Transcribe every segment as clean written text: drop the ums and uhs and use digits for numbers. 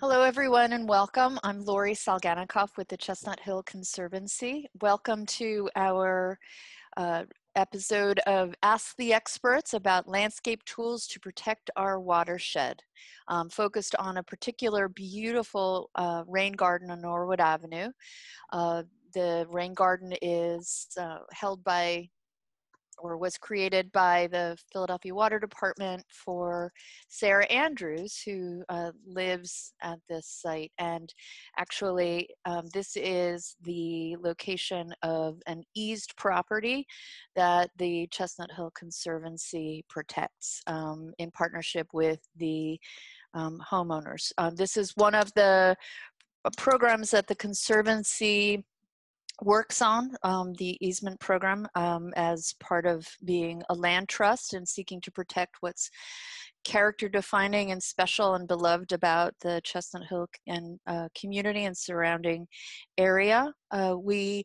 Hello, everyone, and welcome. I'm Lori Salganikoff with the Chestnut Hill Conservancy. Welcome to our episode of Ask the Experts about landscape tools to protect our watershed, focused on a particular beautiful rain garden on Norwood Avenue. The rain garden is held by or was created by the Philadelphia Water Department for Sarah Andrews, who lives at this site. And actually, this is the location of an eased property that the Chestnut Hill Conservancy protects in partnership with the homeowners. This is one of the programs that the Conservancy works on, the easement program, as part of being a land trust and seeking to protect what's character defining and special and beloved about the Chestnut Hill and community and surrounding area. We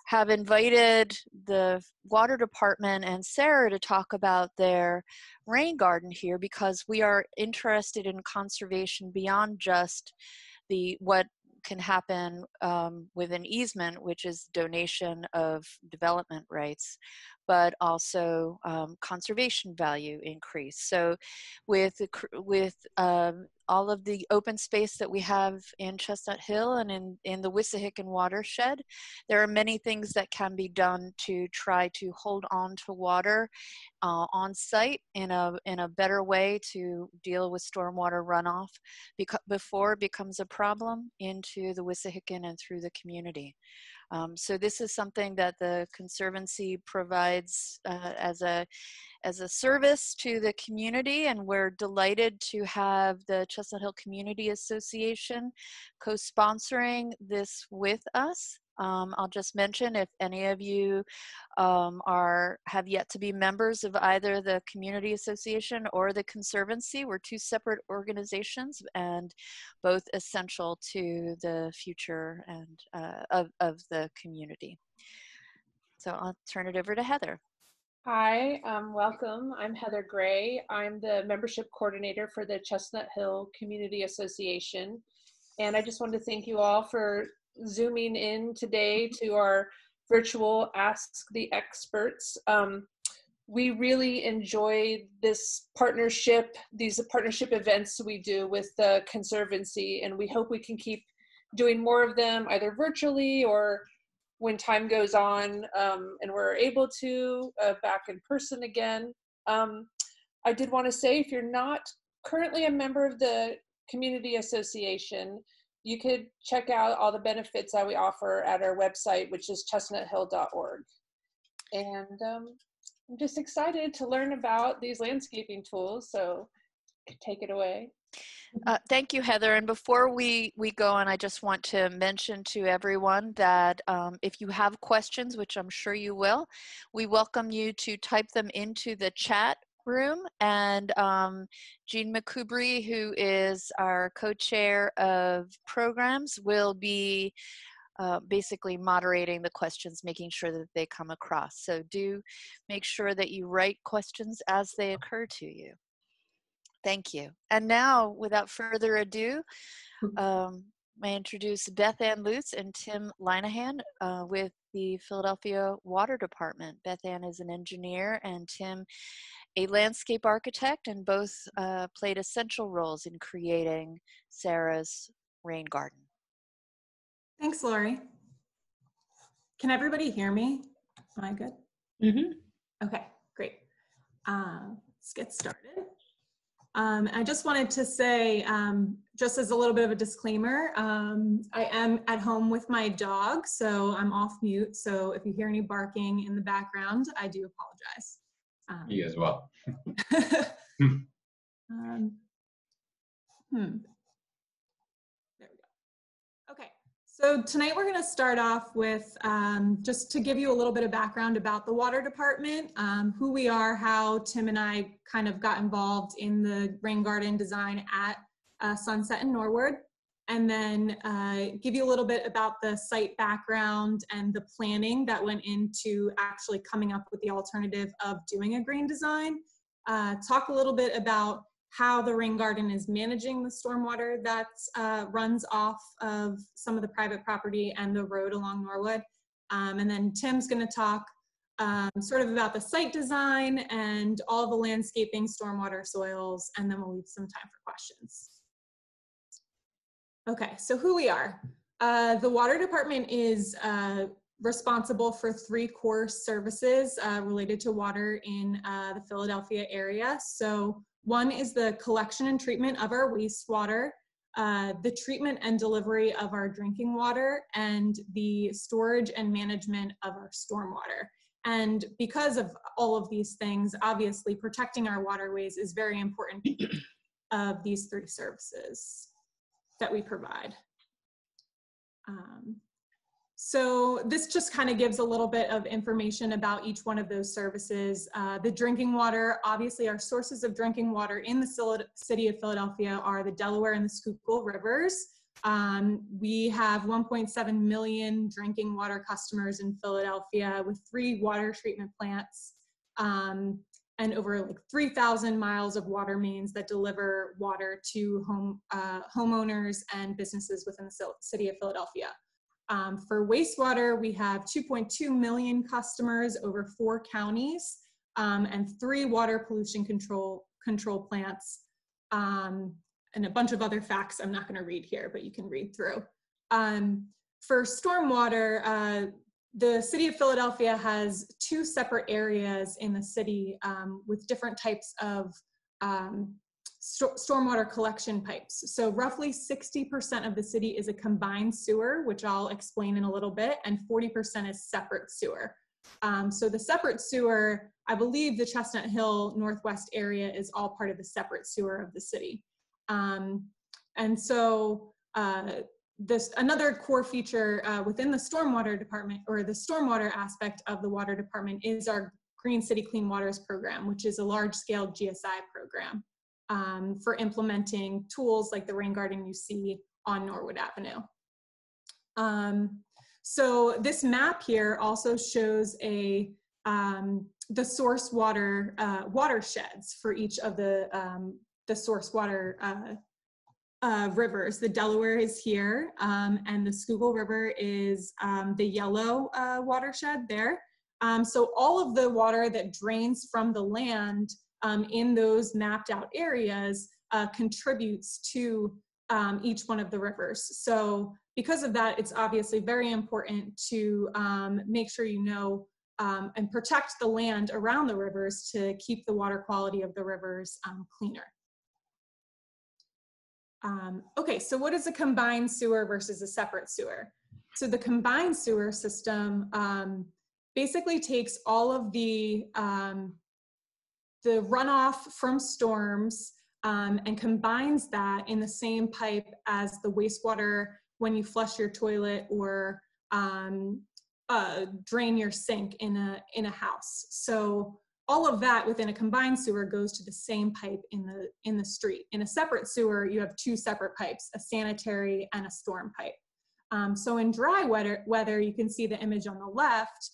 have invited the water department and Sarah to talk about their rain garden here because we are interested in conservation beyond just what can happen with an easement, which is donation of development rights, but also conservation value increase. So with all of the open space that we have in Chestnut Hill and in the Wissahickon watershed, there are many things that can be done to try to hold on to water on site in a better way to deal with stormwater runoff before it becomes a problem into the Wissahickon and through the community. So this is something that the Conservancy provides as a service to the community, and we're delighted to have the Chestnut Hill Community Association co-sponsoring this with us. I'll just mention, if any of you have yet to be members of either the Community Association or the Conservancy, we're two separate organizations and both essential to the future and of the community. So I'll turn it over to Heather. Hi, welcome. I'm Heather Gray. I'm the membership coordinator for the Chestnut Hill Community Association. And I just wanted to thank you all for Zooming in today to our virtual Ask the Experts. We really enjoy this partnership, these partnership events we do with the Conservancy, and we hope we can keep doing more of them either virtually or when time goes on and we're able to back in person again. I did want to say, if you're not currently a member of the Community Association, you could check out all the benefits that we offer at our website, which is chestnuthill.org. And I'm just excited to learn about these landscaping tools, so take it away. Thank you, Heather. And before we go on, I just want to mention to everyone that if you have questions, which I'm sure you will, we welcome you to type them into the chat room. And Jean McCoubry, who is our co-chair of programs, will be basically moderating the questions, making sure that they come across. So do make sure that you write questions as they occur to you. Thank you. And now, without further ado, I introduce Beth Lutes and Tim Linehan with the Philadelphia Water Department. Beth Ann is an engineer and Tim a landscape architect, and both played essential roles in creating Sarah's rain garden. Thanks, Lori. Can everybody hear me? Am I good? Mm-hmm. Okay, great. Let's get started. I just wanted to say, just as a little bit of a disclaimer, I am at home with my dog, so I'm off mute. So if you hear any barking in the background, I do apologize. Me as well. There we go. Okay, so tonight we're going to start off with just to give you a little bit of background about the water department, who we are, how Tim and I kind of got involved in the rain garden design at Sunset in Norwood, and then give you a little bit about the site background and the planning that went into actually coming up with the alternative of doing a green design. Talk a little bit about how the rain garden is managing the stormwater that runs off of some of the private property and the road along Norwood. And then Tim's going to talk sort of about the site design and all the landscaping, stormwater, soils, and then we'll leave some time for questions. Okay, so who we are. The water department is responsible for 3 core services related to water in the Philadelphia area. So one is the collection and treatment of our wastewater, the treatment and delivery of our drinking water, and the storage and management of our stormwater. And because of all of these things, obviously protecting our waterways is very important of these 3 services that we provide. So this just kind of gives a little bit of information about each one of those services. The drinking water, obviously our sources of drinking water in the city of Philadelphia are the Delaware and the Schuylkill rivers. We have 1.7 million drinking water customers in Philadelphia with 3 water treatment plants and over like 3,000 miles of water mains that deliver water to homeowners and businesses within the city of Philadelphia. For wastewater, we have 2.2 million customers over 4 counties and 3 water pollution control plants and a bunch of other facts I'm not going to read here, but you can read through. For stormwater, the city of Philadelphia has 2 separate areas in the city with different types of stormwater collection pipes. So roughly 60% of the city is a combined sewer, which I'll explain in a little bit, and 40% is separate sewer. So the separate sewer, I believe the Chestnut Hill Northwest area is all part of the separate sewer of the city. And so another core feature within the stormwater department, or the stormwater aspect of the water department, is our Green City Clean Waters program, which is a large-scale GSI program for implementing tools like the rain garden you see on Norwood Avenue. So this map here also shows the source water watersheds for each of the source water rivers. The Delaware is here, and the Schuylkill River is the yellow watershed there. So all of the water that drains from the land in those mapped out areas contributes to each one of the rivers. So because of that, it's obviously very important to make sure you know and protect the land around the rivers to keep the water quality of the rivers cleaner. Okay, so what is a combined sewer versus a separate sewer? So the combined sewer system basically takes all of the runoff from storms and combines that in the same pipe as the wastewater when you flush your toilet or drain your sink in a house. So all of that within a combined sewer goes to the same pipe in the street. In a separate sewer, you have 2 separate pipes, a sanitary and a storm pipe. So in dry weather, you can see the image on the left,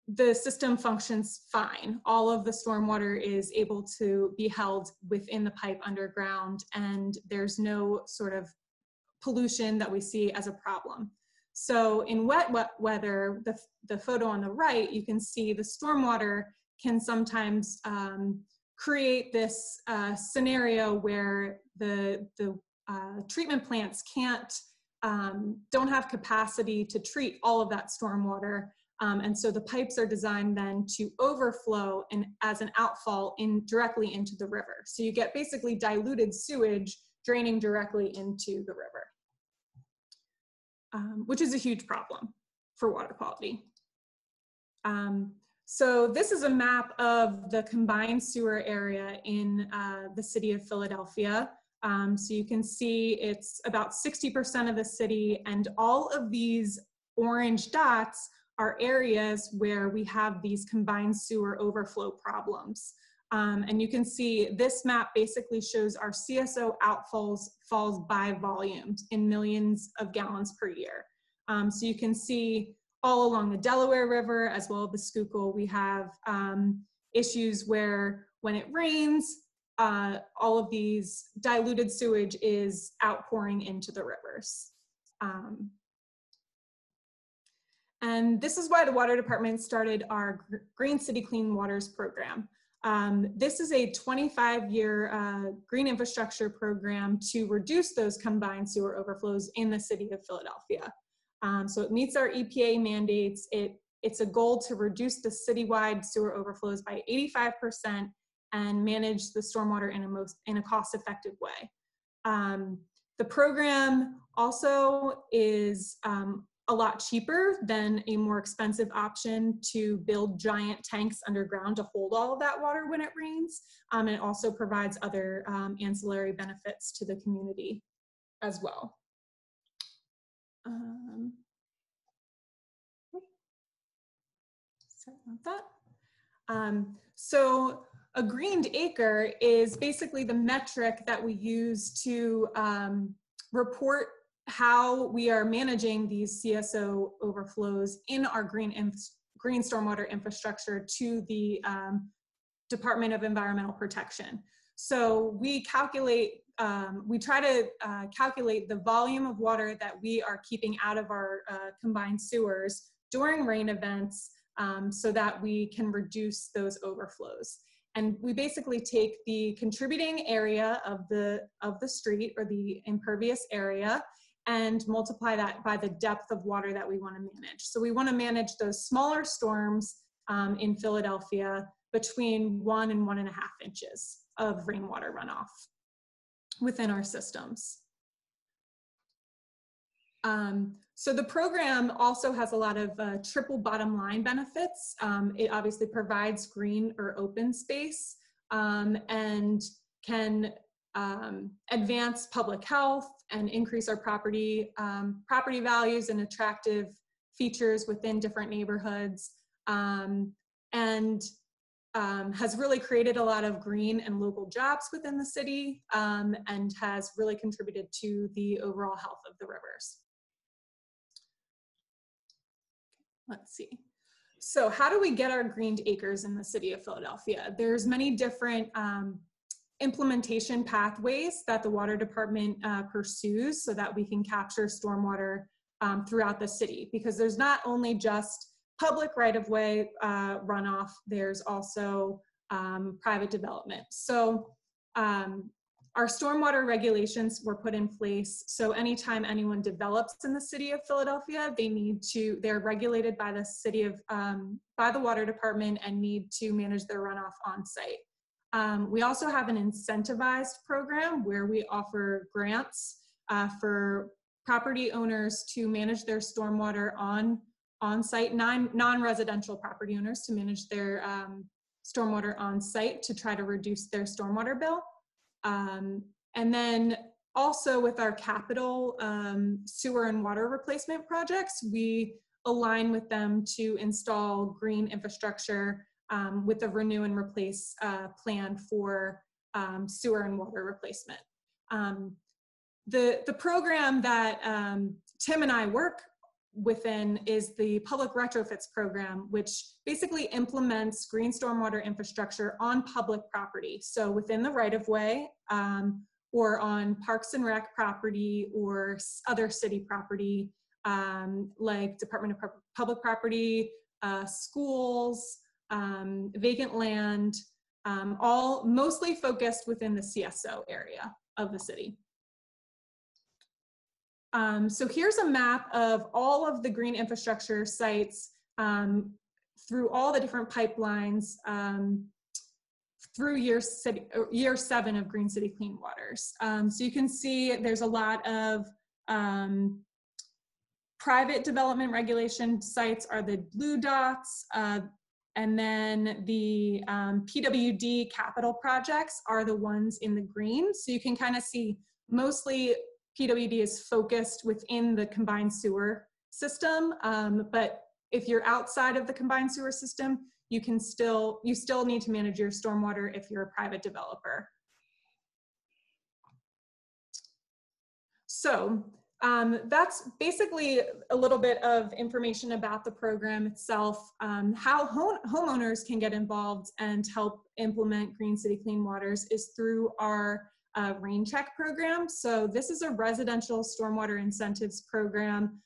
the system functions fine. All of the stormwater is able to be held within the pipe underground, and there's no sort of pollution that we see as a problem. So in wet weather, the photo on the right, you can see the stormwater can sometimes create this scenario where the treatment plants don't have capacity to treat all of that stormwater. And so the pipes are designed then to overflow as an outfall directly into the river. So you get basically diluted sewage draining directly into the river, which is a huge problem for water quality. So this is a map of the combined sewer area in the city of Philadelphia. So you can see it's about 60% of the city, and all of these orange dots are areas where we have these combined sewer overflow problems. And you can see this map basically shows our CSO outfalls by volumes in millions of gallons per year. So you can see all along the Delaware River as well as the Schuylkill, we have issues where when it rains, all of these diluted sewage is outpouring into the rivers. And this is why the Water Department started our Green City Clean Waters program. This is a 25-year green infrastructure program to reduce those combined sewer overflows in the city of Philadelphia. So it meets our EPA mandates. It's a goal to reduce the citywide sewer overflows by 85% and manage the stormwater in a cost-effective way. The program also is a lot cheaper than a more expensive option to build giant tanks underground to hold all of that water when it rains. And it also provides other ancillary benefits to the community as well. Sorry about that. So a greened acre is basically the metric that we use to report how we are managing these CSO overflows in our green stormwater infrastructure to the Department of Environmental Protection. So we calculate, we try to calculate the volume of water that we are keeping out of our combined sewers during rain events so that we can reduce those overflows. And we basically take the contributing area of the street or the impervious area and multiply that by the depth of water that we want to manage. So we want to manage those smaller storms in Philadelphia between 1 and 1.5 inches of rainwater runoff within our systems. So the program also has a lot of triple bottom line benefits. It obviously provides green or open space and can advance public health and increase our property values and attractive features within different neighborhoods, and has really created a lot of green and local jobs within the city, and has really contributed to the overall health of the rivers. Let's see. So how do we get our greened acres in the city of Philadelphia? There's many different implementation pathways that the Water Department pursues so that we can capture stormwater throughout the city, because there's not only just public right-of-way runoff, there's also private development. So our stormwater regulations were put in place, so anytime anyone develops in the city of Philadelphia, they're regulated by the city of, by the Water Department and need to manage their runoff on site. We also have an incentivized program where we offer grants for property owners to manage their stormwater on site, non-residential property owners to manage their stormwater on site to try to reduce their stormwater bill. And then also with our capital sewer and water replacement projects, we align with them to install green infrastructure with a renew and replace plan for sewer and water replacement. The program that Tim and I work within is the Public Retrofits Program, which basically implements green stormwater infrastructure on public property. So within the right-of-way or on Parks and Rec property or other city property, like Department of Public Property, schools, vacant land, all mostly focused within the CSO area of the city. So here's a map of all of the green infrastructure sites through all the different pipelines through year 7 of Green City Clean Waters. So you can see there's a lot of private development regulation sites are the blue dots, and then the PWD capital projects are the ones in the green. So you can kind of see mostly PWD is focused within the combined sewer system, but if you're outside of the combined sewer system, you still need to manage your stormwater if you're a private developer. So That's basically a little bit of information about the program itself, how homeowners can get involved and help implement Green City Clean Waters is through our rain check program. So this is a residential stormwater incentives program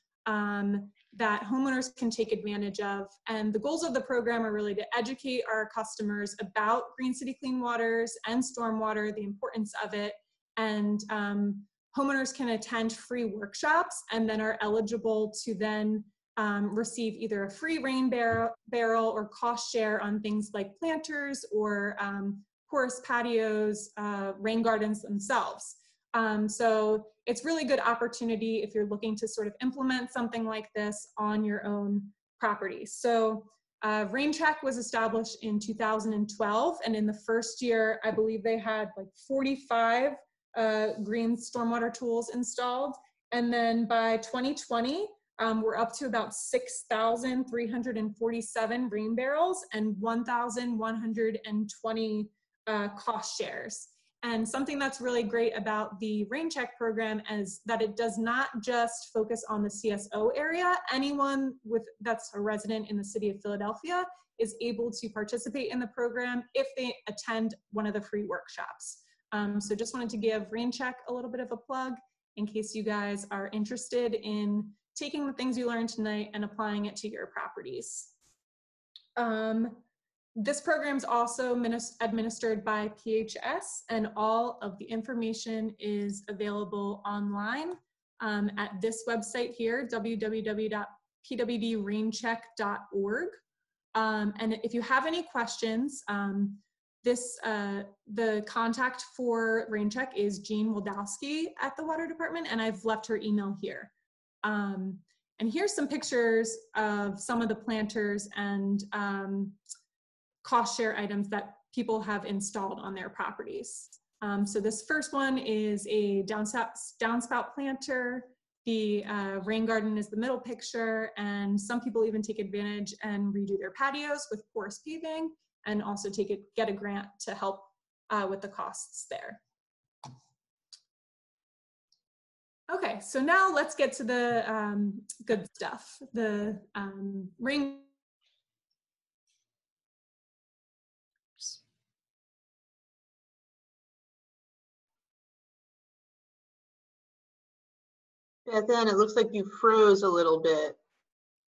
that homeowners can take advantage of. And the goals of the program are really to educate our customers about Green City Clean Waters and stormwater, the importance of it, and homeowners can attend free workshops and then are eligible to then receive either a free rain barrel or cost share on things like planters or porous patios, rain gardens themselves. So it's really good opportunity if you're looking to sort of implement something like this on your own property. So Rain Check was established in 2012, and in the first year, I believe they had like 45 green stormwater tools installed. And then by 2020, we're up to about 6,347 rain barrels and 1,120 cost shares. And something that's really great about the Rain Check program is that it does not just focus on the CSO area. Anyone that's a resident in the city of Philadelphia is able to participate in the program if they attend one of the free workshops. So just wanted to give Rain Check a little bit of a plug in case you guys are interested in taking the things you learned tonight and applying it to your properties. This program is also administered by PHS, and all of the information is available online at this website here, www.pwdraincheck.org. And if you have any questions, the contact for Rain Check is Jean Wildowski at the Water Department, and I've left her email here. And here's some pictures of some of the planters and cost share items that people have installed on their properties. So this first one is a downspout planter. The rain garden is the middle picture, and some people even take advantage and redo their patios with porous paving, and also get a grant to help with the costs there. Okay, so now let's get to the good stuff. The rain. Beth Ann, it looks like you froze a little bit.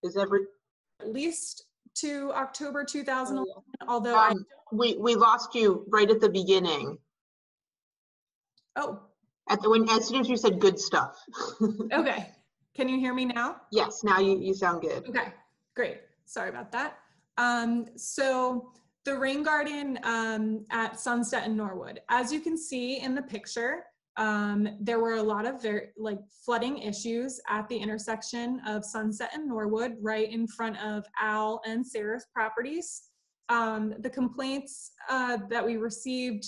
Is every At least to October 2011, although we lost you right at the beginning. Oh. As soon as you said good stuff. Okay. Can you hear me now? Yes, now you sound good. Okay, great. Sorry about that. So the rain garden at Sunset and Norwood, as you can see in the picture, there were a lot of flooding issues at the intersection of Sunset and Norwood, right in front of Al and Sarah's properties. The complaints that we received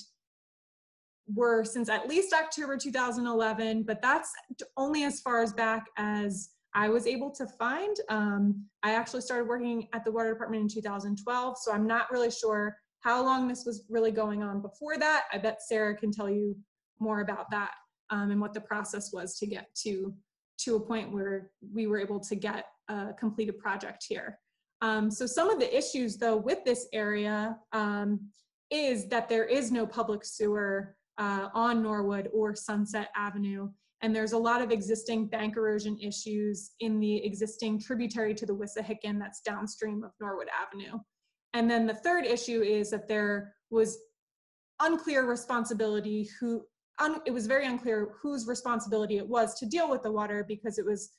were since at least October 2011, but that's only as far as back as I was able to find. I actually started working at the Water Department in 2012, so I'm not really sure how long this was really going on before that. I bet Sarah can tell you more about that and what the process was to get to a point where we were able to get a completed project here. So some of the issues though with this area is that there is no public sewer on Norwood or Sunset Avenue, and there's a lot of existing bank erosion issues in the existing tributary to the Wissahickon that's downstream of Norwood Avenue. And then the third issue is that there was unclear responsibility it was very unclear whose responsibility it was to deal with the water, because it was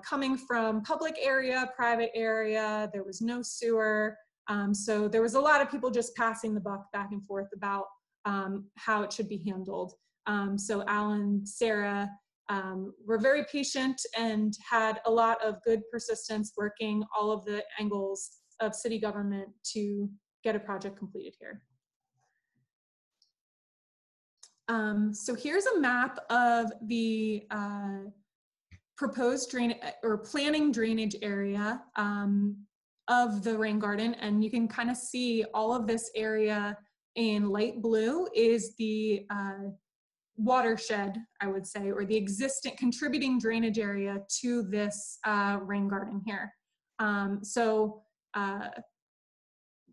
coming from public area, private area, there was no sewer. So there was a lot of people just passing the buck back and forth about how it should be handled. So Alan and Sarah were very patient and had a lot of good persistence working all of the angles of city government to get a project completed here. So here's a map of the proposed planning drainage area of the rain garden, and you can kind of see all of this area in light blue is the watershed, I would say, or the existing contributing drainage area to this rain garden here.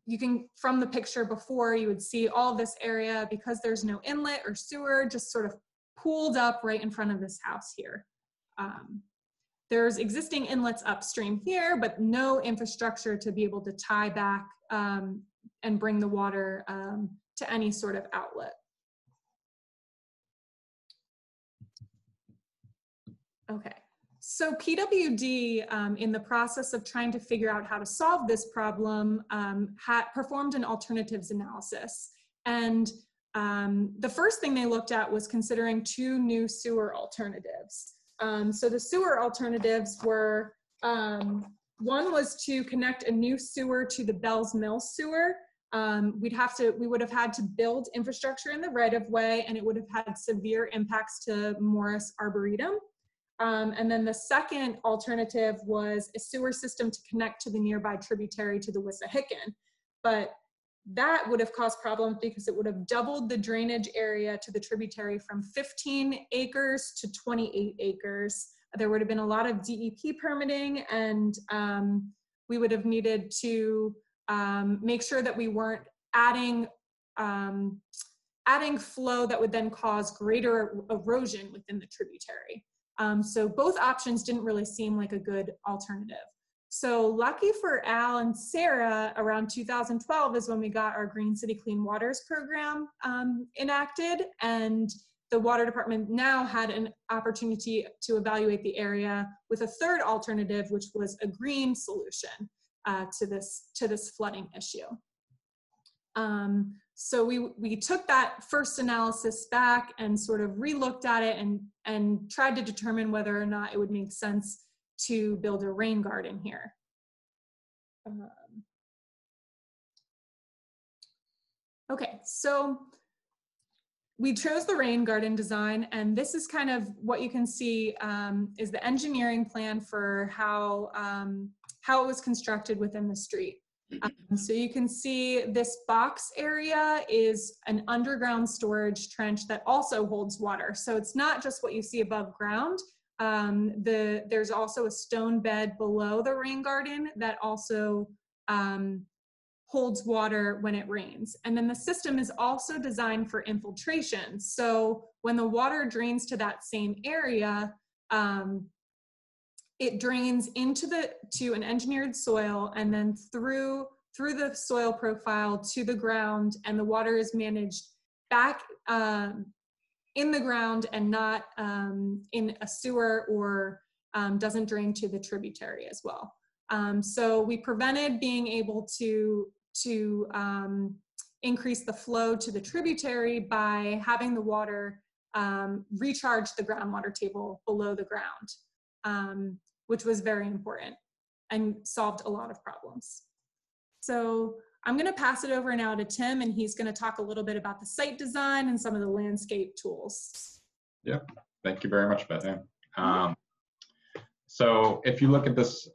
You can, from the picture before, you would see all this area, because there's no inlet or sewer, just sort of pooled up right in front of this house here. There's existing inlets upstream here, but no infrastructure to be able to tie back and bring the water to any sort of outlet. Okay, so PWD, in the process of trying to figure out how to solve this problem, performed an alternatives analysis. And the first thing they looked at was considering 2 new sewer alternatives. So the sewer alternatives were, one was to connect a new sewer to the Bells Mill sewer. We would have had to build infrastructure in the right-of-way, and it would have had severe impacts to Morris Arboretum. And then the second alternative was a sewer system to connect to the nearby tributary to the Wissahickon. But that would have caused problems because it would have doubled the drainage area to the tributary from 15 acres to 28 acres. There would have been a lot of DEP permitting, and we would have needed to make sure that we weren't adding flow that would then cause greater erosion within the tributary. So both options didn't really seem like a good alternative. So lucky for Al and Sarah, around 2012 is when we got our Green City Clean Waters program enacted, and the water department now had an opportunity to evaluate the area with a third alternative, which was a green solution to this flooding issue. So we took that first analysis back and sort of re-looked at it and tried to determine whether or not it would make sense to build a rain garden here. Okay, so we chose the rain garden design, and this is kind of what you can see is the engineering plan for how it was constructed within the street. So you can see this box area is an underground storage trench that also holds water. So it's not just what you see above ground. There's also a stone bed below the rain garden that also holds water when it rains. And then the system is also designed for infiltration. So when the water drains to that same area, it drains to an engineered soil and then through the soil profile to the ground, and the water is managed back in the ground and not in a sewer, or doesn't drain to the tributary as well. So we prevented being able to increase the flow to the tributary by having the water recharge the groundwater table below the ground, which was very important and solved a lot of problems. So I'm going to pass it over now to Tim, and he's going to talk a little bit about the site design and some of the landscape tools. Yeah, thank you very much, Beth. So if you look at this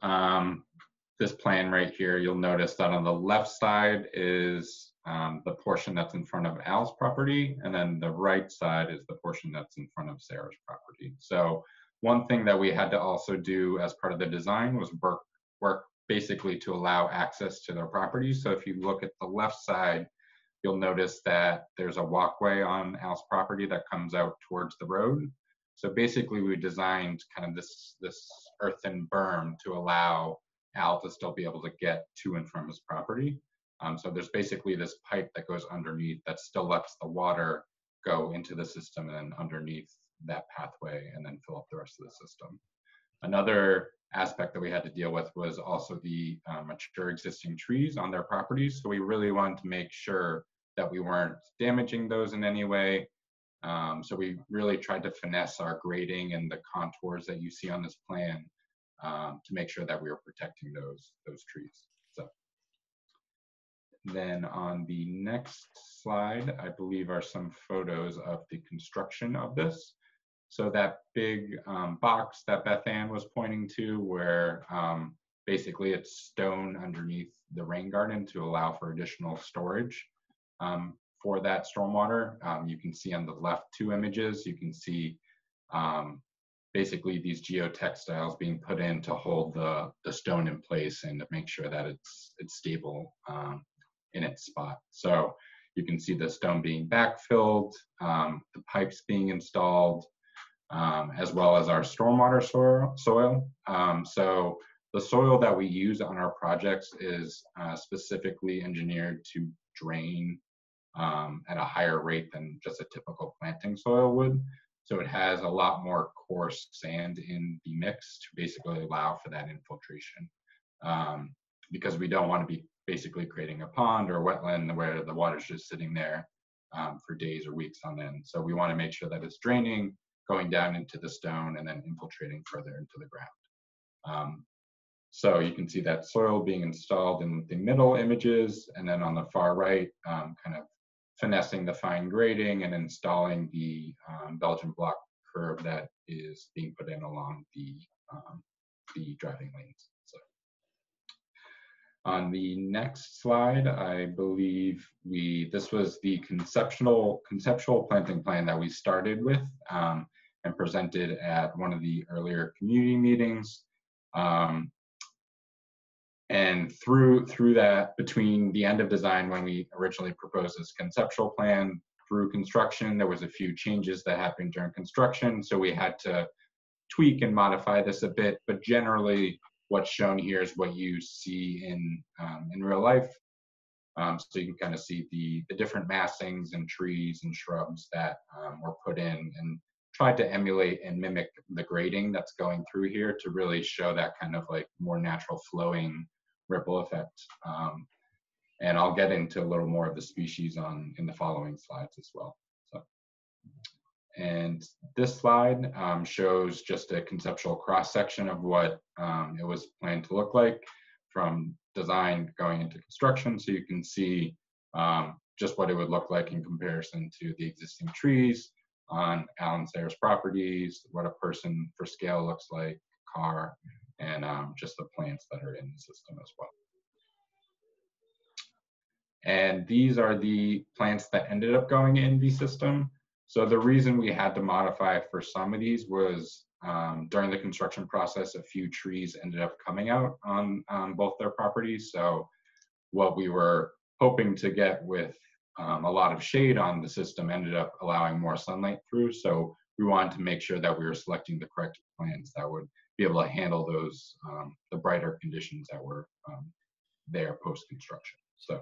this plan right here, you'll notice that on the left side is the portion that's in front of Al's property, and then the right side is the portion that's in front of Sarah's property. So one thing that we had to also do as part of the design was work basically to allow access to their property. So if you look at the left side, you'll notice that there's a walkway on Al's property that comes out towards the road. So basically we designed kind of this earthen berm to allow Al to still be able to get to and from his property. So there's basically this pipe that goes underneath that still lets the water go into the system and then underneath that pathway and then fill up the rest of the system. Another aspect that we had to deal with was also the mature existing trees on their properties. So we really wanted to make sure that we weren't damaging those in any way. So we really tried to finesse our grading and the contours that you see on this plan to make sure that we were protecting those trees. So then on the next slide, I believe are some photos of the construction of this. So that big box that Beth Ann was pointing to, where basically it's stone underneath the rain garden to allow for additional storage. for that stormwater. You can see on the left 2 images, you can see basically these geotextiles being put in to hold the stone in place and to make sure that it's stable in its spot. So you can see the stone being backfilled, the pipes being installed, as well as our stormwater soil. So the soil that we use on our projects is specifically engineered to drain at a higher rate than just a typical planting soil would. So it has a lot more coarse sand in the mix to basically allow for that infiltration. Because we don't want to be basically creating a pond or a wetland where the water's just sitting there for days or weeks on end. So we want to make sure that it's draining, going down into the stone, and then infiltrating further into the ground. So you can see that soil being installed in the middle images, and then on the far right, kind of finessing the fine grading and installing the Belgian block curb that is being put in along the driving lanes. So on the next slide, I believe this was the conceptual planting plan that we started with and presented at one of the earlier community meetings. And through that, between the end of design when we originally proposed this conceptual plan through construction, there was a few changes that happened during construction. So we had to tweak and modify this a bit, but generally what's shown here is what you see in real life. So you can kind of see the different massings and trees and shrubs that were put in, and tried to emulate and mimic the grading that's going through here to really show that kind of like more natural flowing ripple effect. And I'll get into a little more of the species in the following slides as well. So, and this slide shows just a conceptual cross-section of what it was planned to look like from design going into construction. So you can see just what it would look like in comparison to the existing trees on Alan Sayre's properties, what a person for scale looks like, car, and just the plants that are in the system as well. And these are the plants that ended up going in the system. So the reason we had to modify for some of these was during the construction process, a few trees ended up coming out on both their properties. So what we were hoping to get with a lot of shade on the system ended up allowing more sunlight through. So we wanted to make sure that we were selecting the correct plants that would be able to handle those, the brighter conditions that were there post-construction. So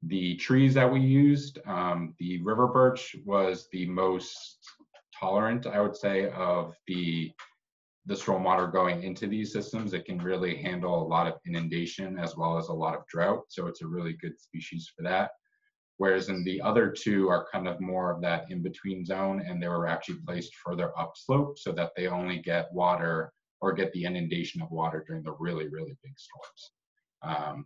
the trees that we used, the river birch was the most tolerant, I would say, of the stormwater going into these systems. It can really handle a lot of inundation as well as a lot of drought. So it's a really good species for that. Whereas in the other two are kind of more of that in-between zone, and they were actually placed further upslope so that they only get water or get the inundation of water during the really, really big storms.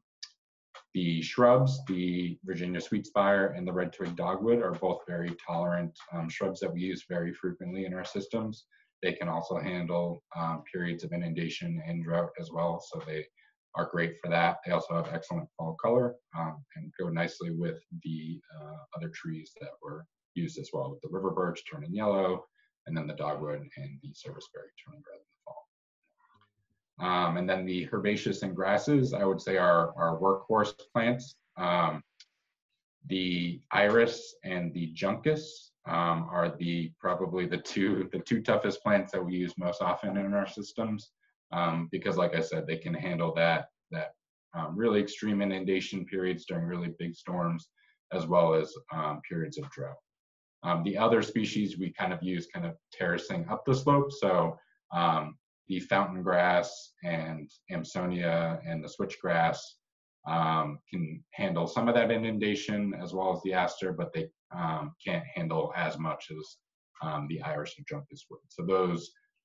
The shrubs, the Virginia sweetspire and the red twig dogwood, are both very tolerant shrubs that we use very frequently in our systems. They can also handle periods of inundation and drought as well, so they are great for that. They also have excellent fall color and go nicely with the other trees that were used as well, with the river birch turning yellow, and then the dogwood and the serviceberry turning red in the fall. And then the herbaceous and grasses, I would say, are workhorse plants. The iris and the juncus are probably the two toughest plants that we use most often in our systems, because, like I said, they can handle that really extreme inundation periods during really big storms, as well as periods of drought. The other species we kind of use terracing up the slope. So the fountain grass and Amsonia and the switchgrass can handle some of that inundation as well as the aster, but they can't handle as much as the iris and juncus would. So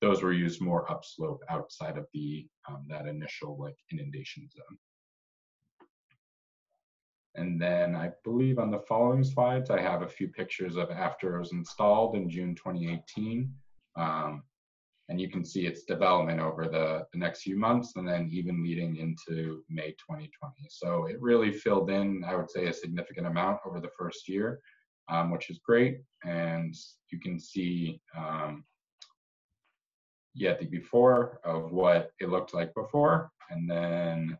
those were used more upslope outside of the that initial inundation zone. And then I believe on the following slides, I have a few pictures of after it was installed in June 2018. And you can see its development over the next few months, and then even leading into May 2020. So it really filled in, I would say, a significant amount over the first year, which is great. And you can see the before of what it looked like before, and then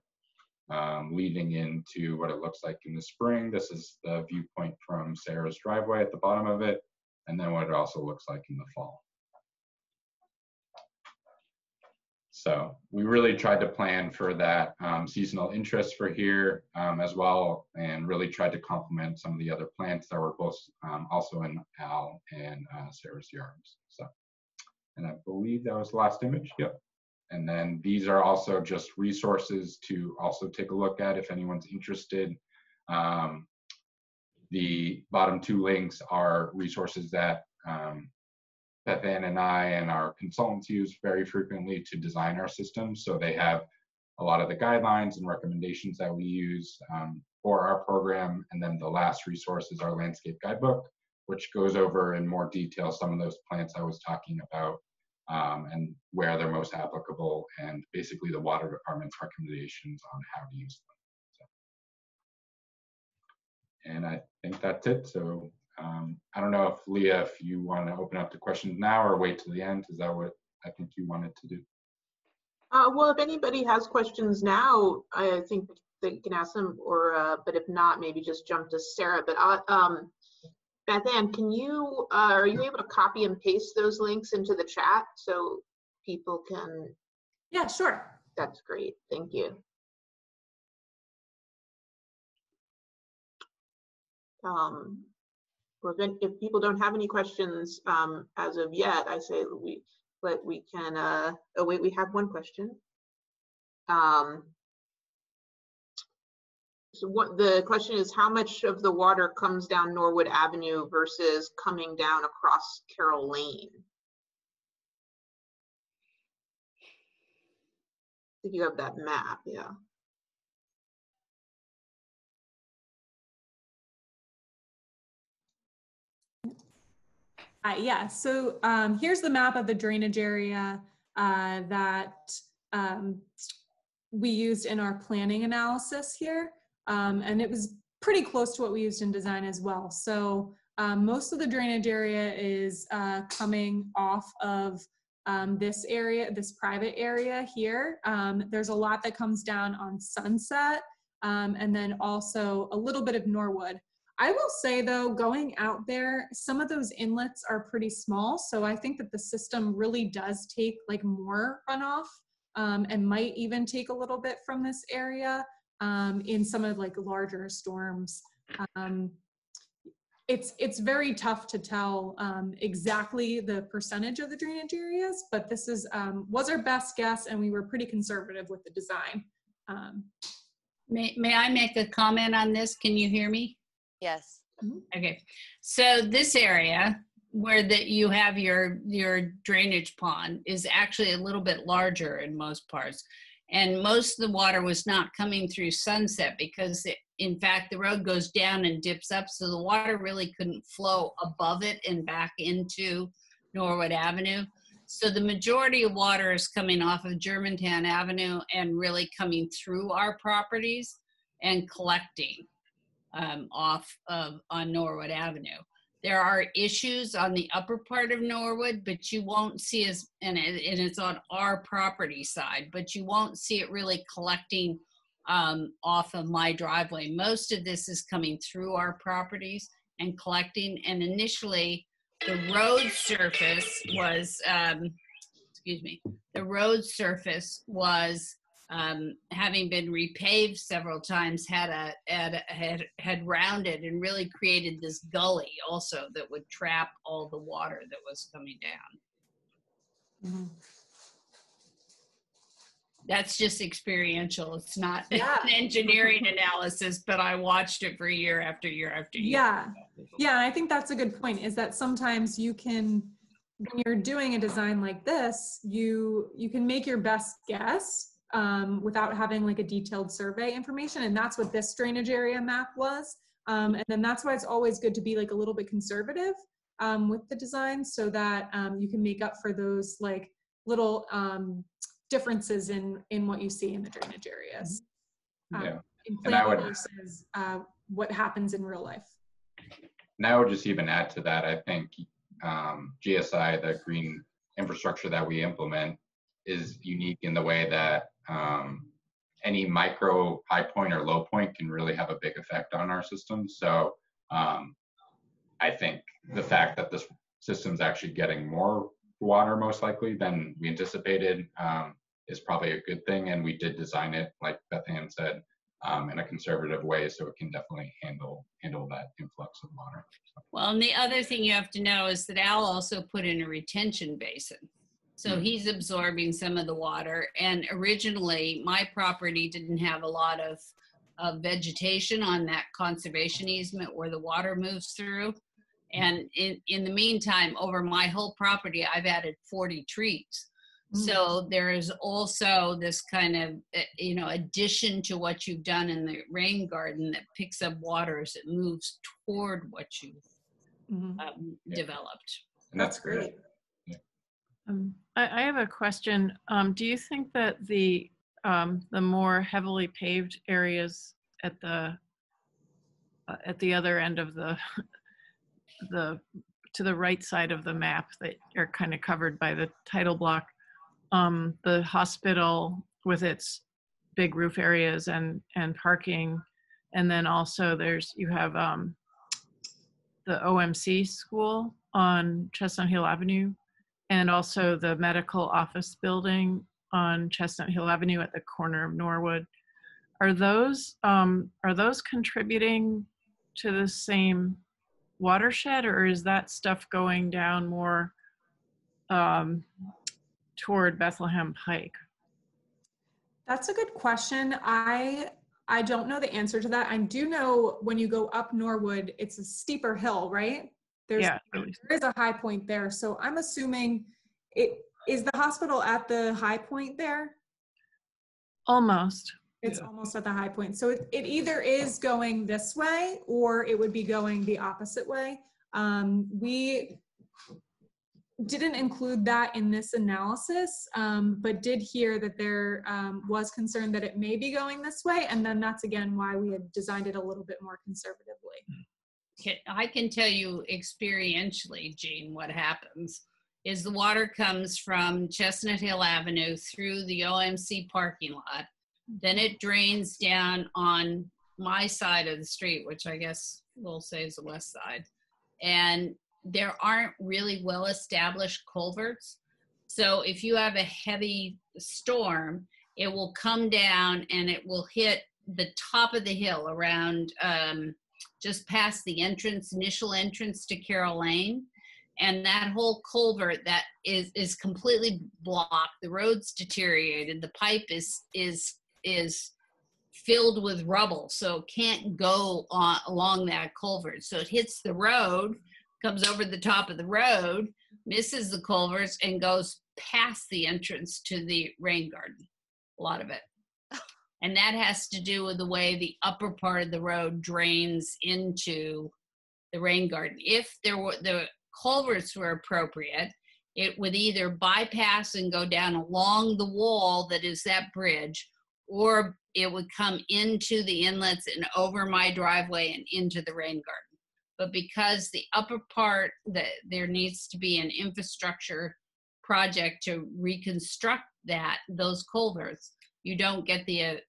leading into what it looks like in the spring. This is the viewpoint from Sarah's driveway at the bottom of it, and then what it also looks like in the fall. So we really tried to plan for that seasonal interest for here as well, and really tried to complement some of the other plants that were both also in Al and Sarah's yards. So, and I believe that was the last image. Yep. And then these are also just resources to also take a look at if anyone's interested. The bottom two links are resources that Beth and I and our consultants use very frequently to design our systems. So they have a lot of the guidelines and recommendations that we use for our program. And then the last resource is our landscape guidebook, which goes over in more detail some of those plants I was talking about and where they're most applicable, and basically the water department's recommendations on how to use them. So, and I think that's it. So I don't know if Leah, if you want to open up the questions now or wait till the end. Is that what I think you wanted to do? Well, if anybody has questions now, I think they can ask them, or but if not, maybe just jump to Sarah. But Beth Ann, can you are you able to copy and paste those links into the chat so people can? Yeah, sure. That's great. Thank you. If people don't have any questions as of yet, I say we can. Oh wait, we have one question. So what the question is, how much of the water comes down Norwood Avenue versus coming down across Carroll Lane? If you have that map, yeah. Yeah, so here's the map of the drainage area that we used in our planning analysis here. And it was pretty close to what we used in design as well. So most of the drainage area is coming off of this area, this private area here. There's a lot that comes down on Sunset, and then also a little bit of Norwood. I will say though, going out there, some of those inlets are pretty small. So I think that the system really does take like more runoff and might even take a little bit from this area in some of like larger storms. It's very tough to tell exactly the percentage of the drainage areas, but this is was our best guess, and we were pretty conservative with the design. May I make a comment on this? Can you hear me? Yes. Okay. So this area where you have your drainage pond is actually a little bit larger in most parts. And most of the water was not coming through Sunset because in fact, the road goes down and dips up. So the water really couldn't flow above it and back into Norwood Avenue. So the majority of water is coming off of Germantown Avenue and really coming through our properties and collecting on Norwood Avenue. There are issues on the upper part of Norwood, but you won't see and it's on our property side, but you won't see it really collecting off of my driveway. Most of this is coming through our properties and collecting. And initially, the road surface was, the road surface was having been repaved several times, had rounded and really created this gully also that would trap all the water that was coming down. Mm-hmm. That's just experiential. It's not an engineering analysis, but I watched it for year after year after year. Yeah, I think that's a good point, is that sometimes you can, when you're doing a design like this, you can make your best guess without having like a detailed survey information. And that's what this drainage area map was. And then that's why it's always good to be like a little bit conservative with the design, so that you can make up for those like little differences in what you see in the drainage areas. Yeah. In And I planning would, versus what happens in real life. and I would just even add to that, I think GSI, the green infrastructure that we implement, is unique in the way that any micro high point or low point can really have a big effect on our system. So I think the fact that this system's actually getting more water most likely than we anticipated is probably a good thing. And we did design it, like Beth Ann said, in a conservative way, so it can definitely handle that influx of water. Well, and the other thing you have to know is that Al also put in a retention basin. So he's absorbing some of the water. And originally, my property didn't have a lot of vegetation on that conservation easement where the water moves through. And in the meantime, over my whole property, I've added 40 trees. So there is also this kind of, addition to what you've done in the rain garden that picks up water as it moves toward what you've developed. And that's great. great. I have a question. Do you think that the more heavily paved areas at the other end of to the right side of the map that are kind of covered by the title block, the hospital with its big roof areas and parking, and then also you have the OMC school on Chestnut Hill Avenue, and also the medical office building on Chestnut Hill Avenue at the corner of Norwood. Are those contributing to the same watershed, or is that stuff going down more toward Bethlehem Pike? That's a good question. I don't know the answer to that. I do know when you go up Norwood, it's a steeper hill, right? There is a high point there. So I'm assuming is the hospital at the high point there? Almost. It's almost at the high point. So it either is going this way or it would be going the opposite way. We didn't include that in this analysis, but did hear that there was concern that it may be going this way. And then that's again why we had designed it a little bit more conservatively. I can tell you experientially, Jean, what happens is the water comes from Chestnut Hill Avenue through the OMC parking lot. Then it drains down on my side of the street, which I guess we'll say is the west side. And there aren't really well-established culverts. So if you have a heavy storm, it will come down and it will hit the top of the hill around just past the initial entrance to Carroll Lane. And that whole culvert that is completely blocked. The road's deteriorated. The pipe is filled with rubble, so it can't go along that culvert. So it hits the road, comes over the top of the road, misses the culverts, and goes past the entrance to the rain garden, a lot of it. And that has to do with the way the upper part of the road drains into the rain garden. If the culverts were appropriate, it would either bypass and go down along the wall that is that bridge, or it would come into the inlets and over my driveway and into the rain garden. But because the upper part, there needs to be an infrastructure project to reconstruct those culverts, you don't get the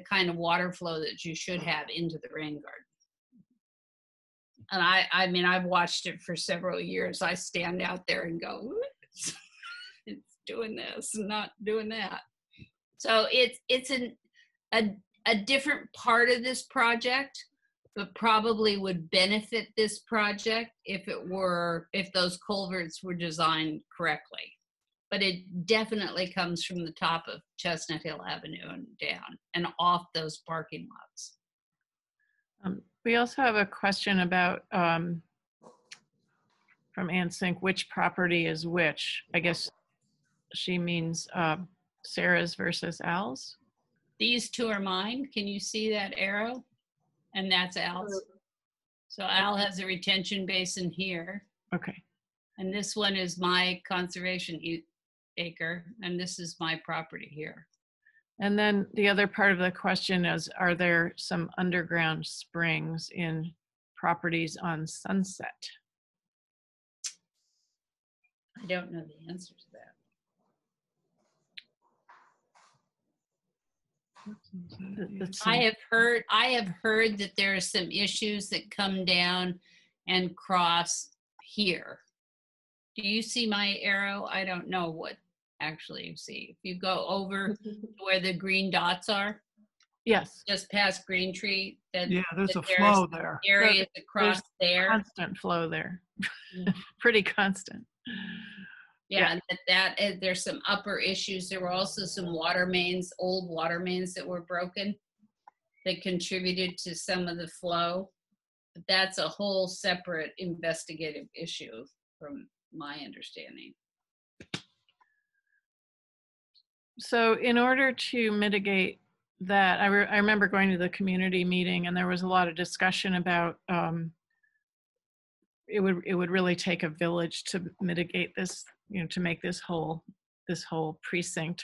kind of water flow that you should have into the rain garden. And I mean, I've watched it for several years. I stand out there and go, it's doing this and not doing that. So it's a different part of this project, but probably would benefit this project if those culverts were designed correctly. But it definitely comes from the top of Chestnut Hill Avenue and down and off those parking lots. We also have a question about, from Ann Sink, which property is which? I guess she means Sarah's versus Al's. These two are mine. Can you see that arrow? And that's Al's. So Al has a retention basin here. Okay. And this one is my conservation acre, and this is my property here. And then the other part of the question is, are there some underground springs in properties on Sunset? I don't know the answer to that. I have heard that there are some issues that come down and cross here. Do you see my arrow? I don't know what actually you see. If you go over to where the green dots are, Yes. just past Green Tree, that Yeah, there's a flow there. areas across there. Constant flow there. Pretty constant. Yeah, that there's some upper issues. There were also some water mains, old water mains that were broken that contributed to some of the flow. But that's a whole separate investigative issue from my understanding. So in order to mitigate that, I remember going to the community meeting, and there was a lot of discussion about it would really take a village to mitigate this, you know, to make this whole precinct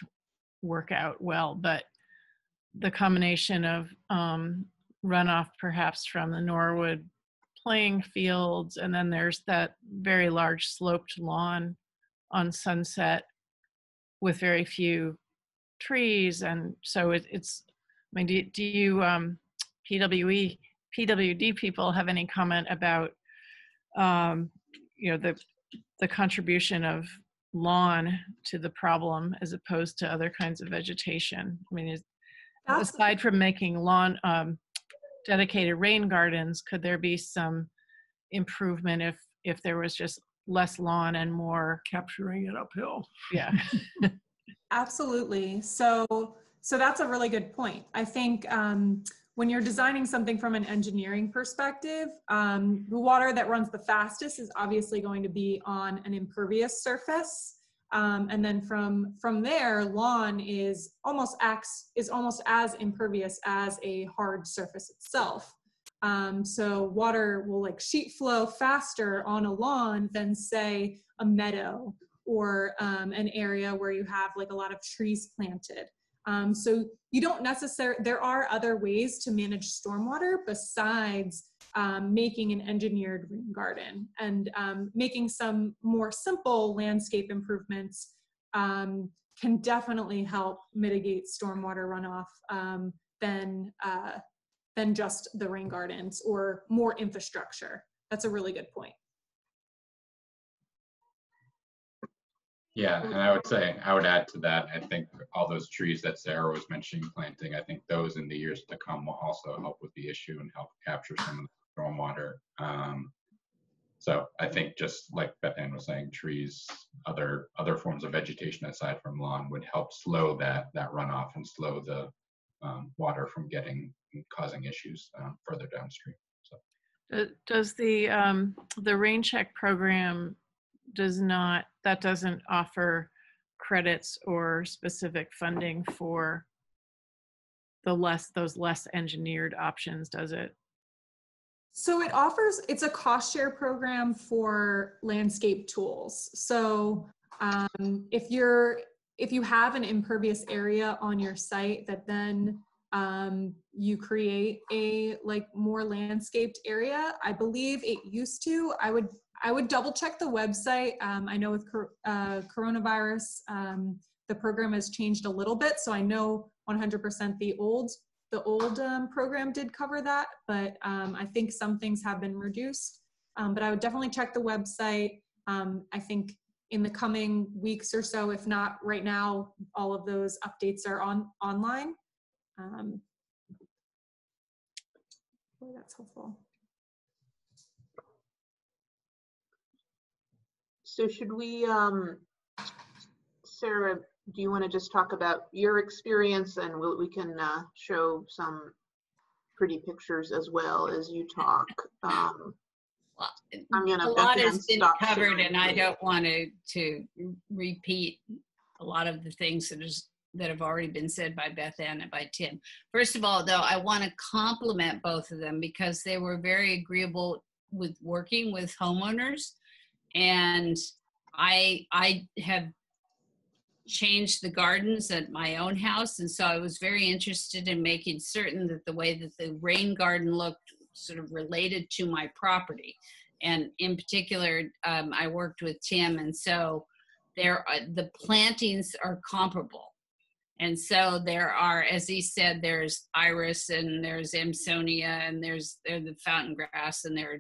work out well. But the combination of runoff perhaps from the Norwood playing fields, and then there's that very large sloped lawn on Sunset with very few trees, and so it's. I mean, do you PWD people have any comment about you know, the contribution of lawn to the problem as opposed to other kinds of vegetation? I mean, aside from making lawn dedicated rain gardens, could there be some improvement if there was just less lawn and more Capturing it uphill. Yeah. Absolutely. So that's a really good point. I think when you're designing something from an engineering perspective, the water that runs the fastest is obviously going to be on an impervious surface. And then from there, lawn is almost as impervious as a hard surface itself. So water will like sheet flow faster on a lawn than say a meadow or an area where you have like a lot of trees planted. So you don't necessarily, there are other ways to manage stormwater besides making an engineered rain garden, and making some more simple landscape improvements can definitely help mitigate stormwater runoff than just the rain gardens or more infrastructure. That's a really good point. Yeah, and I would add to that, I think all those trees that Sarah was mentioning planting, I think those in the years to come will also help with the issue and help capture some of the stormwater. So I think just like Beth Ann was saying, trees, other forms of vegetation aside from lawn would help slow that runoff and slow the water from causing issues further downstream. So does the rain check program doesn't offer credits or specific funding for those less engineered options, does it? So it's a cost share program for landscape tools. So if you have an impervious area on your site that then you create a like more landscaped area, I believe it used to, I would double check the website. I know with coronavirus, the program has changed a little bit. So I know 100% the old program did cover that, but I think some things have been reduced. But I would definitely check the website. I think in the coming weeks or so, if not right now, all of those updates are online. Boy, that's helpful. So should we, Sarah, do you want to just talk about your experience, and we can show some pretty pictures as well as you talk. Well, a lot has been covered, and I don't want to repeat a lot of the things that have already been said by Beth Ann and by Tim. First of all, though, I want to compliment both of them because they were very agreeable with working with homeowners. And I have change the gardens at my own house. And so I was very interested in making certain that the way that the rain garden looked sort of related to my property. And in particular, I worked with Tim, and so the plantings are comparable. And so there are, as he said, there's iris and there's Amsonia and there's the fountain grass and there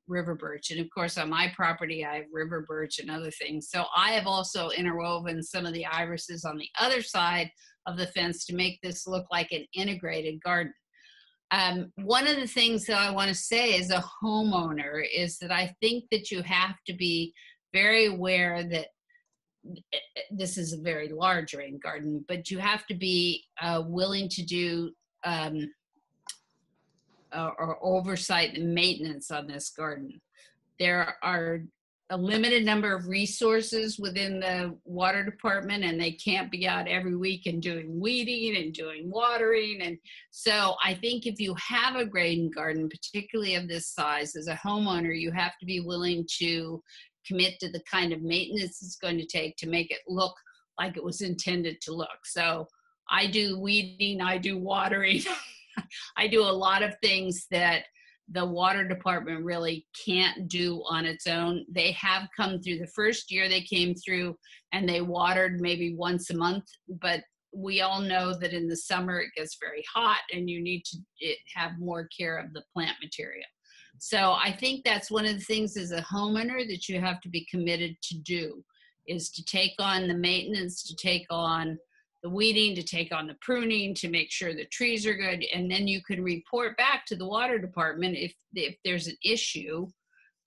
river birch. And of course, on my property, I have river birch and other things. So I have also interwoven some of the irises on the other side of the fence to make this look like an integrated garden. One of the things that I want to say as a homeowner is that I think that you have to be very aware that this is a very large rain garden, but you have to be willing to do or oversight and maintenance on this garden. There are a limited number of resources within the water department, and they can't be out every week and doing weeding and doing watering. And so I think if you have a rain garden, particularly of this size, as a homeowner, you have to be willing to commit to the kind of maintenance it's going to take to make it look like it was intended to look. So I do weeding, I do watering, I do a lot of things that the water department really can't do on its own. They have come through, the first year they came through and they watered maybe once a month, but we all know that in the summer it gets very hot and you need to have more care of the plant material. So I think that's one of the things as a homeowner that you have to be committed to do, is to take on the maintenance, to take on the weeding, to take on the pruning, to make sure the trees are good. And then you can report back to the water department if there's an issue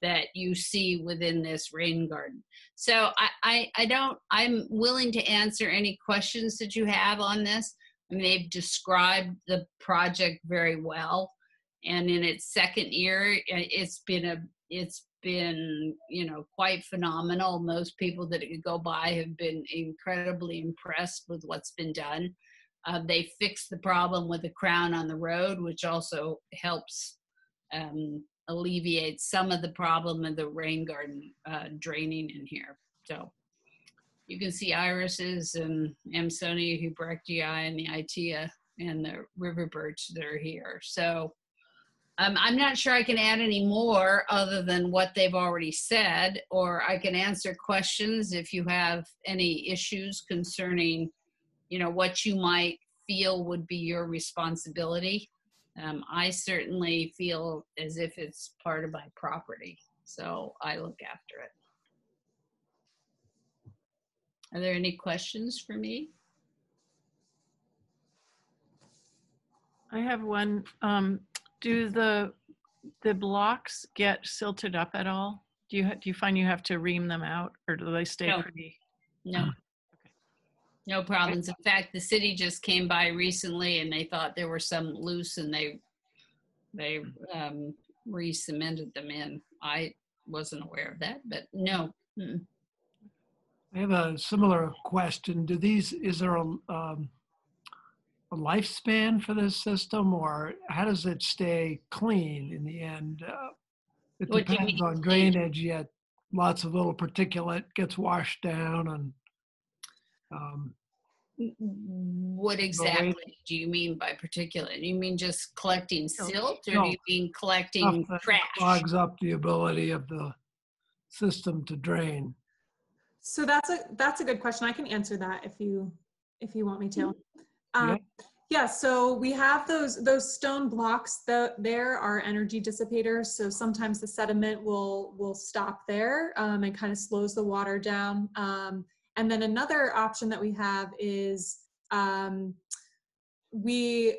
that you see within this rain garden. So I'm willing to answer any questions that you have on this. I mean, they've described the project very well. And in its second year, it's been quite phenomenal. Most people that go by have been incredibly impressed with what's been done. They fixed the problem with the crown on the road, which also helps alleviate some of the problem of the rain garden draining in here. So you can see irises and Amsonia hubertii and the itea and the river birch that are here. So I'm not sure I can add any more other than what they've already said, or I can answer questions if you have any issues concerning, what you might feel would be your responsibility. I certainly feel as if it's part of my property, so I look after it. Are there any questions for me? I have one. Do the blocks get silted up at all? Do you find you have to ream them out, or do they stay pretty? No. Okay. No problems. In fact, the city just came by recently and they thought there were some loose and they re-cemented them in. I wasn't aware of that, but no. Mm-mm. I have a similar question. Is there a lifespan for this system, or how does it stay clean in the end? It depends on drainage, yet lots of little particulate gets washed down. And what exactly do you mean by particulate? You mean just collecting silt, or do you mean collecting trash? Clogs up the ability of the system to drain. So that's a good question. I can answer that if you want me to. Yeah, so we have those stone blocks. There are energy dissipators. So sometimes the sediment will stop there and kind of slows the water down. And then another option that we have is we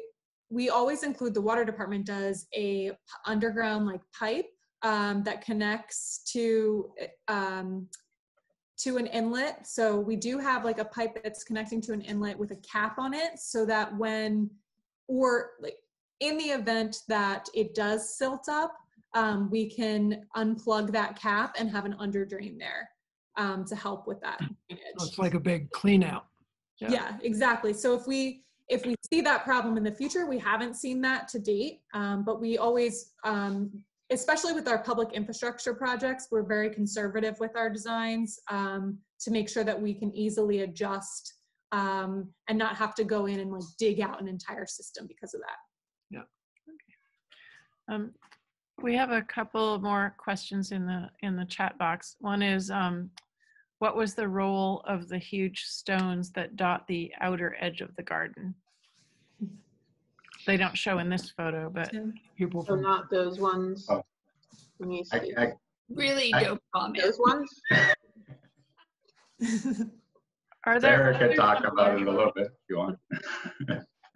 always include, the water department does a underground pipe that connects to an inlet. So we do have a pipe that's connecting to an inlet with a cap on it, so that in the event that it does silt up, we can unplug that cap and have an under drain there to help with that drainage. So it's like a big clean out. Yeah, exactly. So if we see that problem in the future, we haven't seen that to date, but we always, especially with our public infrastructure projects, we're very conservative with our designs to make sure that we can easily adjust and not have to go in and like dig out an entire system because of that. Yeah. Okay. We have a couple more questions in the chat box. One is, what was the role of the huge stones that dot the outer edge of the garden? They don't show in this photo, but People So from not those ones. Oh. Let me see. Really no comment. Those ones? are there? Sarah could others talk on about the- it a little bit if you want.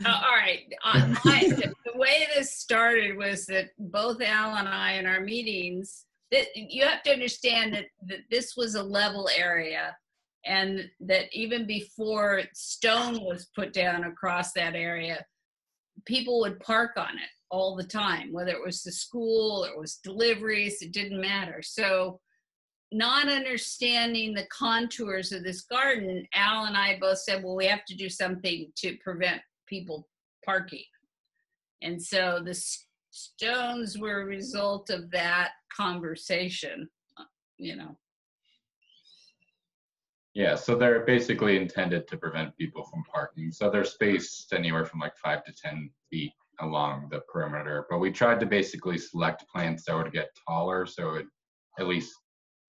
All right. The way this started was that both Al and I in our meetings, that you have to understand that this was a level area, and that even before stone was put down across that area, people would park on it all the time, whether it was the school or it was deliveries, it didn't matter. So not understanding the contours of this garden, Al and I both said, well, we have to do something to prevent people parking. And so the stones were a result of that conversation, you know. Yeah, so they're basically intended to prevent people from parking. So they're spaced anywhere from like 5 to 10 feet along the perimeter. But we tried to basically select plants that would get taller so it at least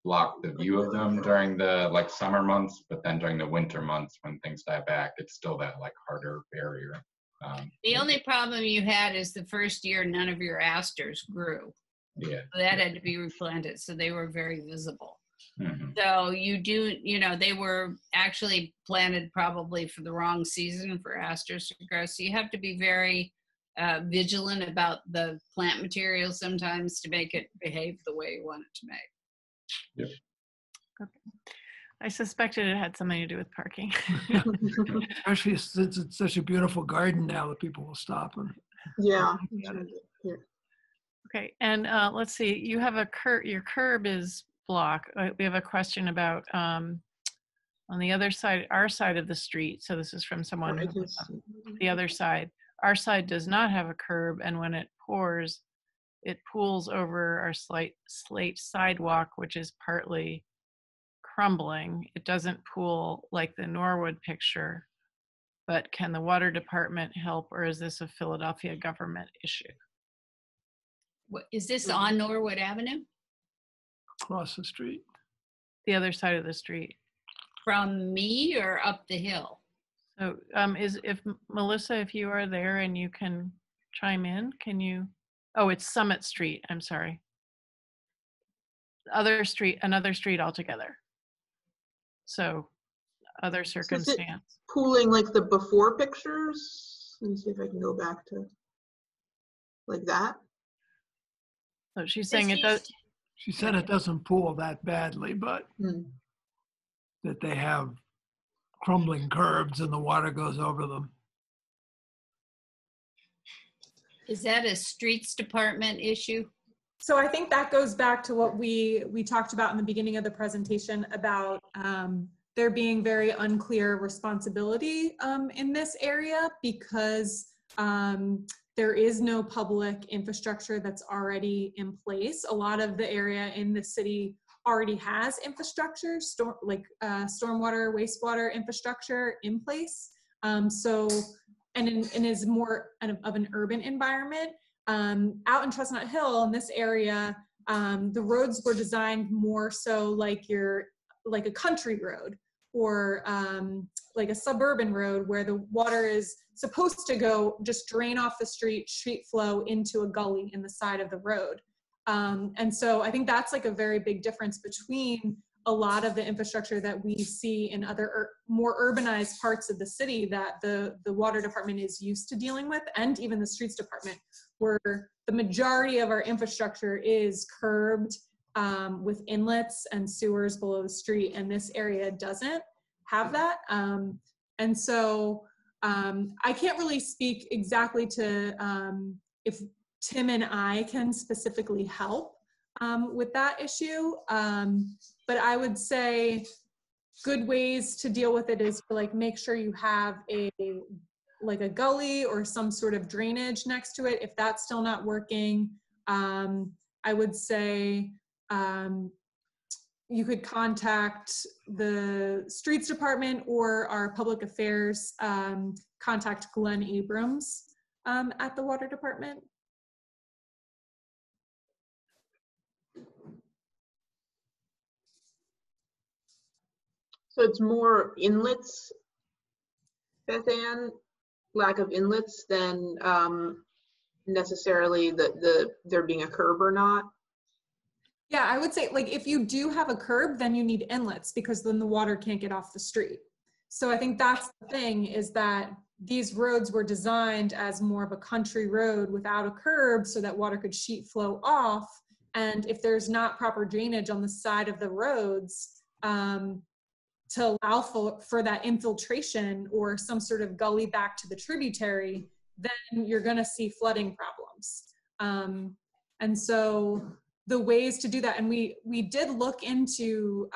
block the view of them during the like summer months. But then during the winter months when things die back, it's still that like harder barrier. The only problem you had is the first year none of your asters grew. Yeah. So that had to be replanted, so they were very visible. Mm-hmm. So you do, you know, they were actually planted probably for the wrong season for asters to grow. So you have to be very vigilant about the plant material sometimes to make it behave the way you want it to make. Yep. Okay. I suspected it had something to do with parking. especially since it's such a beautiful garden now that people will stop and Yeah. Okay, and let's see, you have a your curb is blocked. We have a question about on the other side, our side of the street. So this is from someone who lives on the other side. Our side does not have a curb, and when it pours, it pools over our slate sidewalk, which is partly crumbling. It doesn't pool like the Norwood picture, but can the water department help, or is this a Philadelphia government issue? What, is this on Norwood Avenue? across the street. The other side of the street. From me or up the hill? So if Melissa, if you are there and you can chime in, can you? Oh, it's Summit Street. I'm sorry. Other street, another street altogether. So other circumstance. Pooling like the before pictures. Let me see if I can go back to like that. So she's saying it does. She said it doesn't pool that badly, but that they have crumbling curbs and the water goes over them. Is that a streets department issue? So I think that goes back to what we talked about in the beginning of the presentation about there being very unclear responsibility in this area because there is no public infrastructure that's already in place. A lot of the area in the city already has infrastructure, stormwater, wastewater infrastructure in place. And is more of an urban environment. Out in Chestnut Hill in this area, the roads were designed more so like a country road or like a suburban road where the water is supposed to go just drain off the street flow into a gully in the side of the road. And so I think that's like a very big difference between a lot of the infrastructure that we see in other more urbanized parts of the city that the water department is used to dealing with, and even the streets department, where the majority of our infrastructure is curbed with inlets and sewers below the street, and this area doesn't have that. And so I can't really speak exactly to if Tim and I can specifically help with that issue. But I would say good ways to deal with it is to like make sure you have a gully or some sort of drainage next to it. If that's still not working, I would say you could contact the streets department or our public affairs, contact Glenn Abrams at the water department. So it's more inlets, Beth Ann, lack of inlets than necessarily there being a curb or not? Yeah, I would say, like, if you do have a curb, then you need inlets because then the water can't get off the street. So I think that's the thing, is that these roads were designed as more of a country road without a curb so that water could sheet flow off. And if there's not proper drainage on the side of the roads to allow for that infiltration or some sort of gully back to the tributary, then you're going to see flooding problems. And so the ways to do that, and we did look into,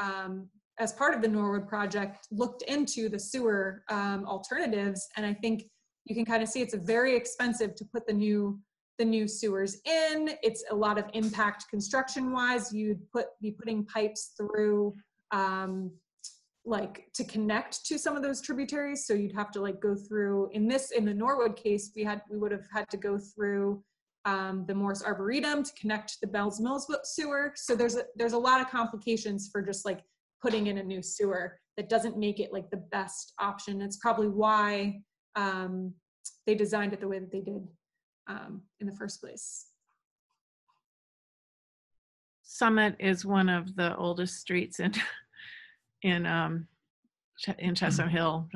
as part of the Norwood project, looked into the sewer alternatives, and I think you can kind of see it's very expensive to put the new sewers in. It's a lot of impact construction-wise. You'd be putting pipes through, like, to connect to some of those tributaries. So you'd have to, like, go through, in the Norwood case, we would have had to go through the Morris Arboretum to connect the Bells Mills sewer. So there's a lot of complications for just, like, putting in a new sewer that doesn't make it, like, the best option. It's probably why they designed it the way that they did in the first place. Summit is one of the oldest streets in Chestnut Hill,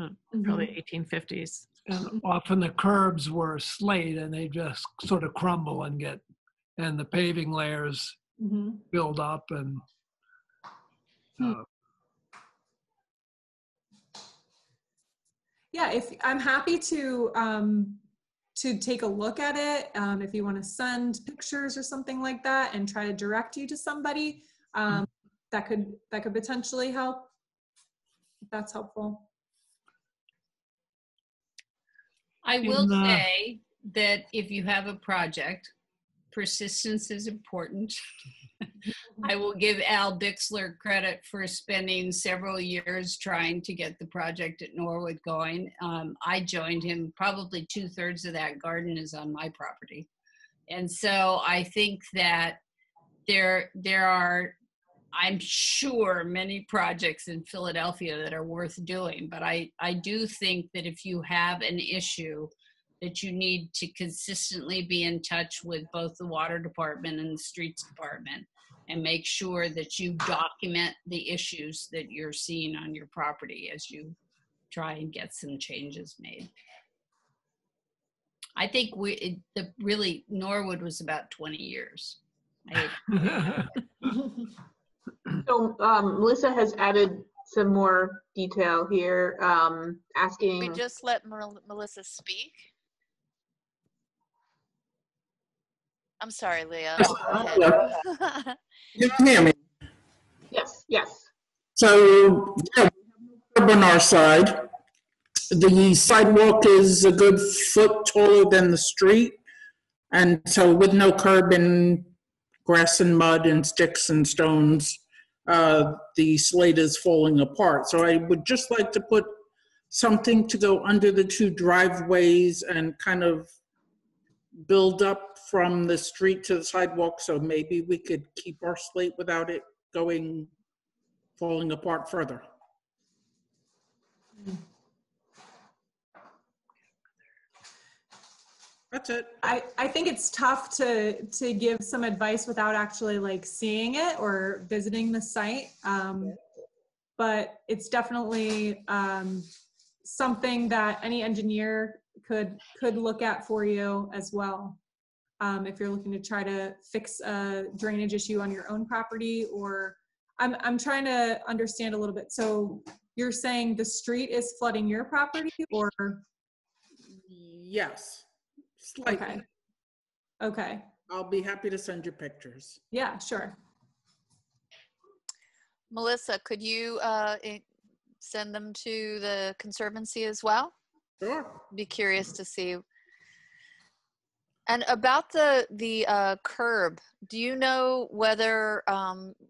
probably 1850s. And often the curbs were slate and they just sort of crumble and the paving layers build up and yeah, I'm happy to take a look at it, if you want to send pictures or something like that and try to direct you to somebody that could potentially help, if that's helpful. I will say that if you have a project, persistence is important. I will give Al Bixler credit for spending several years trying to get the project at Norwood going. I joined him, probably 2/3 of that garden is on my property. And so I think that there are, I'm sure, many projects in Philadelphia that are worth doing, but I do think that if you have an issue, that you need to consistently be in touch with both the water department and the streets department and make sure that you document the issues that you're seeing on your property as you try and get some changes made. I think really Norwood was about 20 years. So Melissa has added some more detail here, asking. We just let Melissa speak. I'm sorry, Leah. You can hear me? Yes, yes. So, yeah, we have no curb on our side. The sidewalk is a good foot taller than the street. And so with no curb and grass and mud and sticks and stones, the slate is falling apart. So I would just like to put something to go under the two driveways and kind of build up from the street to the sidewalk, so maybe we could keep our slate without it falling apart further. That's it. I think it's tough to give some advice without actually, like, seeing it or visiting the site, but it's definitely something that any engineer could look at for you as well. If you're looking to try to fix a drainage issue on your own property, or I'm trying to understand a little bit. So you're saying the street is flooding your property, or? Yes, slightly. Okay. I'll be happy to send you pictures. Yeah, sure. Melissa, could you send them to the Conservancy as well? Sure. Be curious to see. And about the curb, do you know whether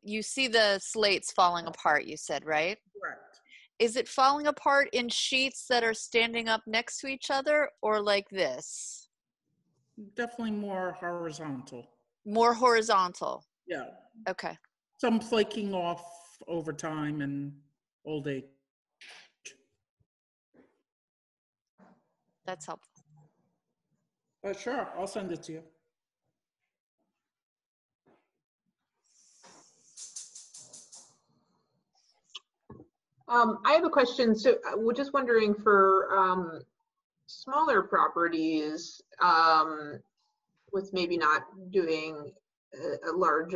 you see the slates falling apart, you said, right? Correct. Is it falling apart in sheets that are standing up next to each other or like this? Definitely more horizontal. More horizontal. Yeah. Okay. Some flaking off over time and old age. That's helpful. Sure, I'll send it to you. I have a question. So we're just wondering for smaller properties with maybe not doing a large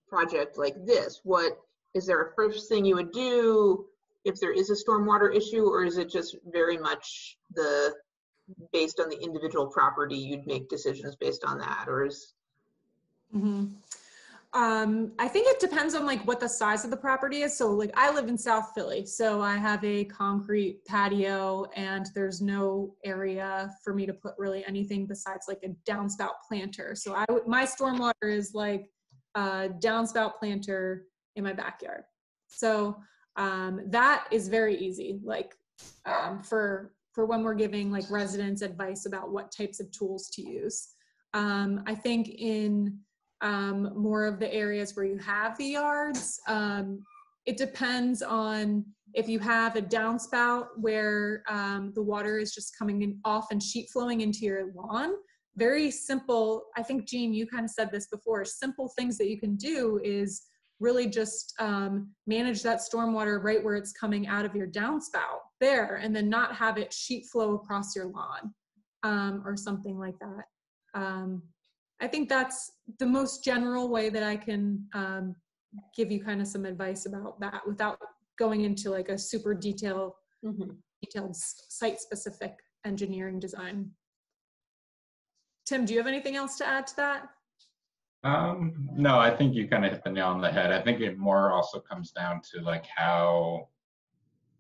project like this, what is there a first thing you would do if there is a stormwater issue, or is it just very much based on the individual property, you'd make decisions based on that, or is? I think it depends on like what the size of the property is. So like I live in South Philly, so I have a concrete patio and there's no area for me to put really anything besides like a downspout planter. So my stormwater is like a downspout planter in my backyard. So that is very easy, like for when we're giving like residents advice about what types of tools to use. I think in more of the areas where you have the yards, it depends on if you have a downspout where the water is just coming in off and sheet flowing into your lawn. Very simple, I think Jean, you kind of said this before, simple things that you can do is really just manage that stormwater right where it's coming out of your downspout there, and then not have it sheet flow across your lawn or something like that. I think that's the most general way that I can give you kind of some advice about that without going into like a super detailed site-specific engineering design. Tim, do you have anything else to add to that? No, I think you kind of hit the nail on the head. I think it more also comes down to like how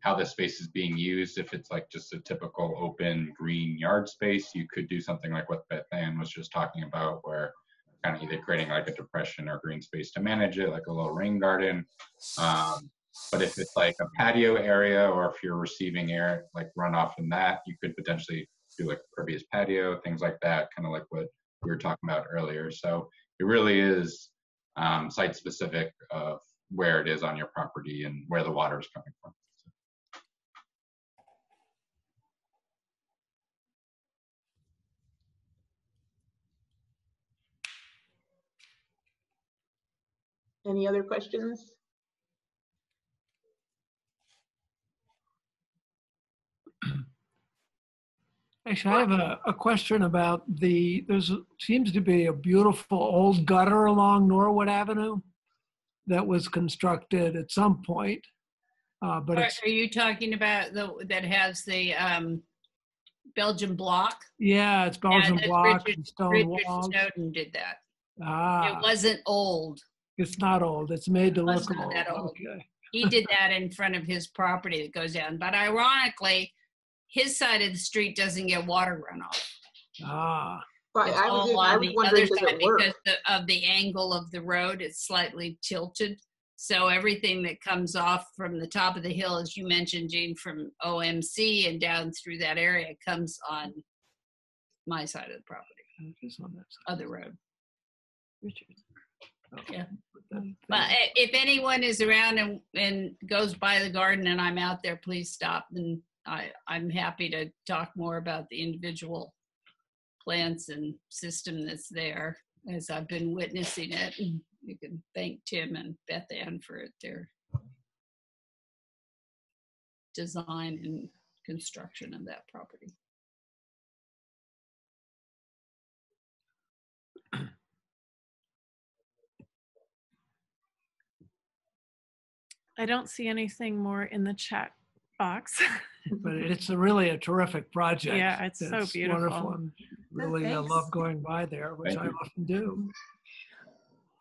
the space is being used. If it's like just a typical open green yard space, you could do something like what Beth Ann was just talking about, where kind of either creating like a depression or green space to manage it, like a little rain garden. But if it's like a patio area, or if you're receiving air, like runoff in that, you could potentially do like pervious patio, things like that, kind of like what we were talking about earlier. So it really is site specific of where it is on your property and where the water is coming from. Any other questions? Actually, I have a question about seems to be a beautiful old gutter along Norwood Avenue that was constructed at some point. But are you talking about that has the Belgian block? Yeah, it's Belgian block and stone walls. Richard Snowden did that. Ah. It wasn't old. It's not old. It's made to look old. That old. Okay. He did that in front of his property that goes down. But ironically, his side of the street doesn't get water runoff. Ah. But it's I was on the other side because of the angle of the road. It's slightly tilted. So everything that comes off from the top of the hill, as you mentioned, Jean, from OMC and down through that area, comes on my side of the property. Just on that side. Of the road. Richard. Oh, yeah. But if anyone is around and goes by the garden and I'm out there, please stop. And I'm happy to talk more about the individual plants and system that's there as I've been witnessing it. And you can thank Tim and Beth Ann for their design and construction of that property. I don't see anything more in the chat box. But it's really a terrific project. Yeah, it's so beautiful. Wonderful. And really, I love going by there, which I often do.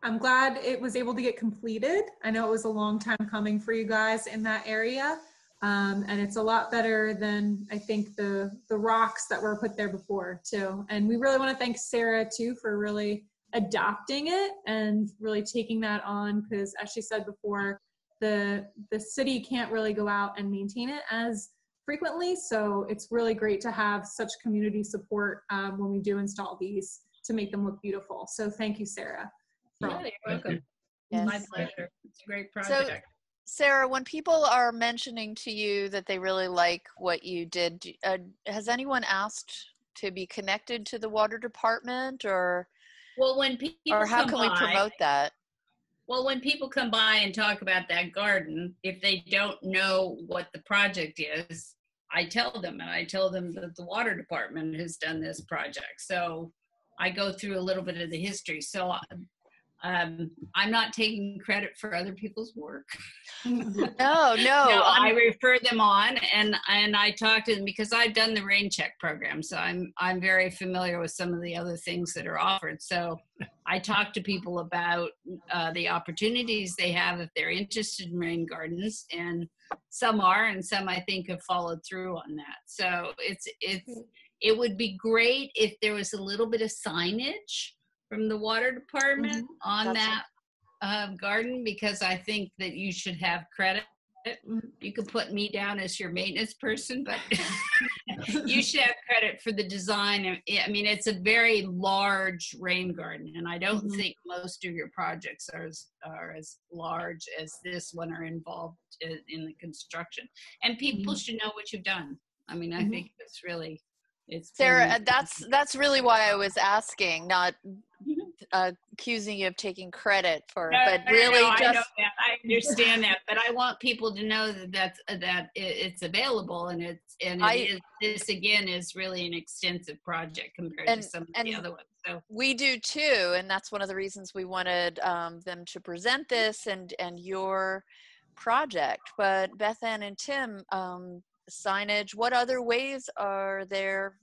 I'm glad it was able to get completed. I know it was a long time coming for you guys in that area. And it's a lot better than I think the rocks that were put there before too. And we really want to thank Sarah too for really adopting it and really taking that on, because as she said before, the city can't really go out and maintain it as frequently. So it's really great to have such community support when we do install these to make them look beautiful. So thank you, Sarah. Yeah, you're welcome. Yes. My pleasure. It's a great project. So, Sarah, when people are mentioning to you that they really like what you did, has anyone asked to be connected to the water department, or when people or how come can we by, promote that? Well, when people come by and talk about that garden, if they don't know what the project is, I tell them, and I tell them that the water department has done this project. So I go through a little bit of the history. So I'm not taking credit for other people's work. No, I refer them on, and I talk to them because I've done the rain check program, so I'm very familiar with some of the other things that are offered. So I talk to people about the opportunities they have if they're interested in rain gardens, and some are, and some I think have followed through on that. So it would be great if there was a little bit of signage from the water department on that garden, because I think that you should have credit. You could put me down as your maintenance person, but you should have credit for the design. I mean, it's a very large rain garden, and I don't think most of your projects are as large as this one are involved in the construction. And people should know what you've done. I mean, I think it's really, it's Sarah, that's really why I was asking, not accusing you of taking credit for, but really I know just. that. I understand that, but I want people to know that it's available, and this again is really an extensive project compared to some of the other ones. So we do too, and that's one of the reasons we wanted them to present this and your project. But Beth Ann and Tim, signage, what other ways are there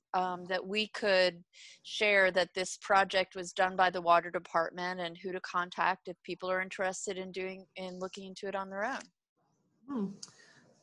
that we could share that this project was done by the water department, and who to contact if people are interested in looking into it on their own?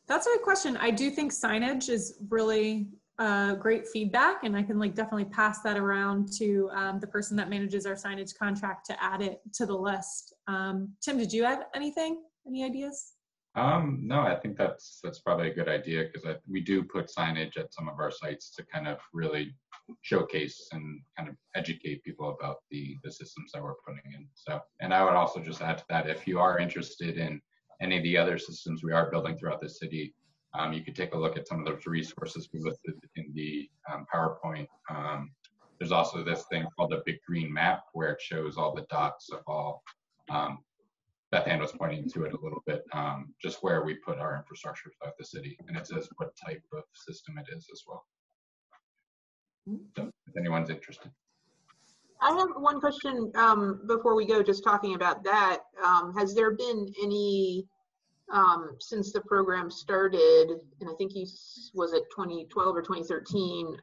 That's a good question. I do think signage is really great feedback, and I can definitely pass that around to the person that manages our signage contract to add it to the list. Tim, did you have anything? Any ideas? No, I think that's probably a good idea, because we do put signage at some of our sites to kind of really showcase and kind of educate people about the systems that we're putting in. So, and I would also just add to that, if you are interested in any of the other systems we are building throughout the city, you could take a look at some of those resources we listed in the PowerPoint. There's also this thing called the Big Green Map, where it shows all the dots of all Beth Ann was pointing to it a little bit, just where we put our infrastructure throughout the city, and it says what type of system it is as well. So if anyone's interested. I have one question before we go, just talking about that. Has there been any, since the program started, and I think was it 2012 or 2013,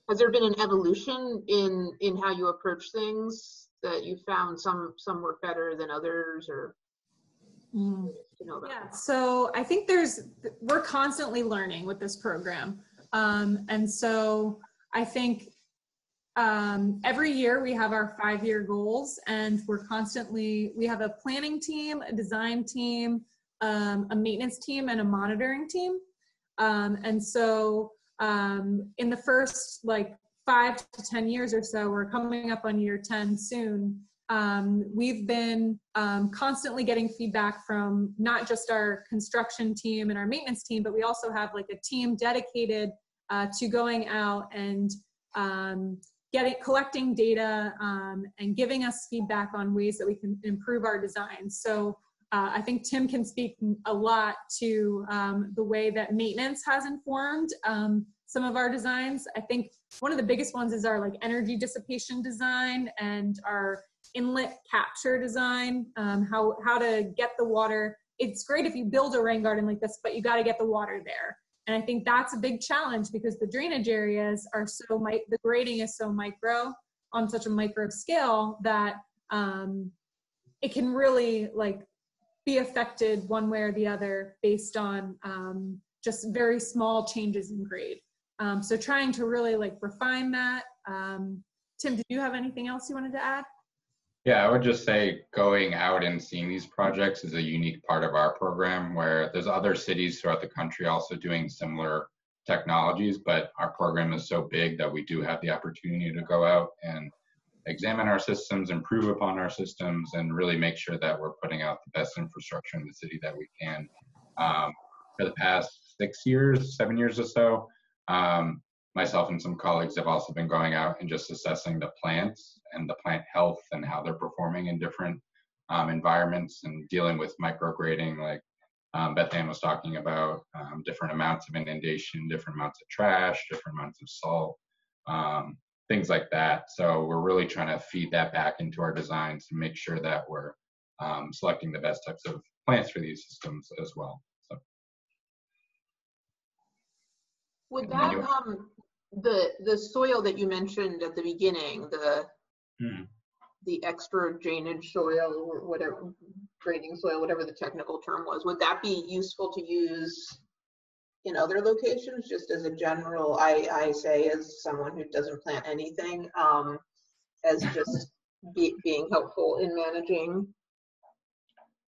has there been an evolution in how you approach things, that you found some work better than others, or yeah, so I think we're constantly learning with this program, and so I think every year we have our 5-year goals, and we have a planning team, a design team, a maintenance team, and a monitoring team, and so in the first 5 to 10 years or so, we're coming up on year 10 soon, we've been constantly getting feedback from not just our construction team and our maintenance team, but we also have a team dedicated to going out and collecting data and giving us feedback on ways that we can improve our design. So I think Tim can speak a lot to the way that maintenance has informed some of our designs. I think one of the biggest ones is our energy dissipation design and our inlet capture design, how to get the water. It's great if you build a rain garden like this, but you got to get the water there. And I think that's a big challenge, because the drainage areas are the grading is so micro, on such a micro scale, that it can really be affected one way or the other based on just very small changes in grade. So trying to really like refine that. Tim, did you have anything else you wanted to add? Yeah, I would just say going out and seeing these projects is a unique part of our program, where there's other cities throughout the country also doing similar technologies, but our program is so big that we do have the opportunity to go out and examine our systems, improve upon our systems, and really make sure that we're putting out the best infrastructure in the city that we can. For the past 7 years or so, myself and some colleagues have also been going out and just assessing the plants and the plant health and how they're performing in different environments, and dealing with micrograding, like Beth Ann was talking about, different amounts of inundation, different amounts of trash, different amounts of salt, things like that. So we're really trying to feed that back into our designs to make sure that we're selecting the best types of plants for these systems as well. So. Would that the soil that you mentioned at the beginning, the extra drainage soil or whatever, grading soil, whatever the technical term was, would that be useful to use in other locations, just as a general, I say as someone who doesn't plant anything, as just being helpful in managing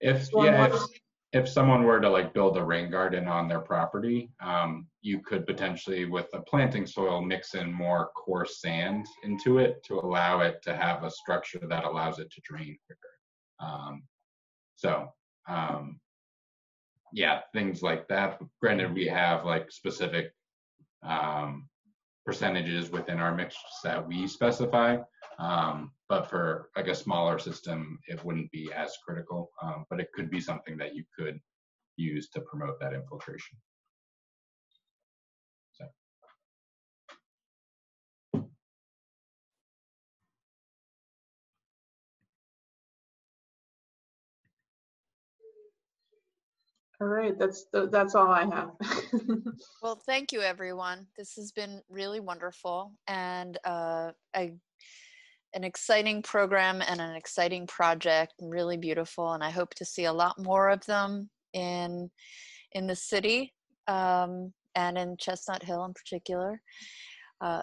stormwater? If someone were to like build a rain garden on their property, you could potentially, with the planting soil, mix in more coarse sand into it to allow it to have a structure that allows it to drain quicker. Yeah, things like that. Granted, we have like specific percentages within our mix that we specify, but for like a smaller system, it wouldn't be as critical, but it could be something that you could use to promote that infiltration. So. All right, that's all I have. Well, thank you, everyone. This has been really wonderful, and an exciting program and an exciting project, and really beautiful. And I hope to see a lot more of them in the city, and in Chestnut Hill in particular.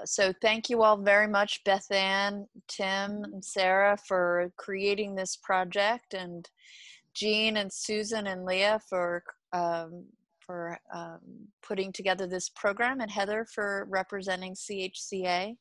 So thank you all very much, Beth Ann, Tim, and Sarah, for creating this project, and Jean and Susan and Leah for putting together this program, and Heather for representing CHCA.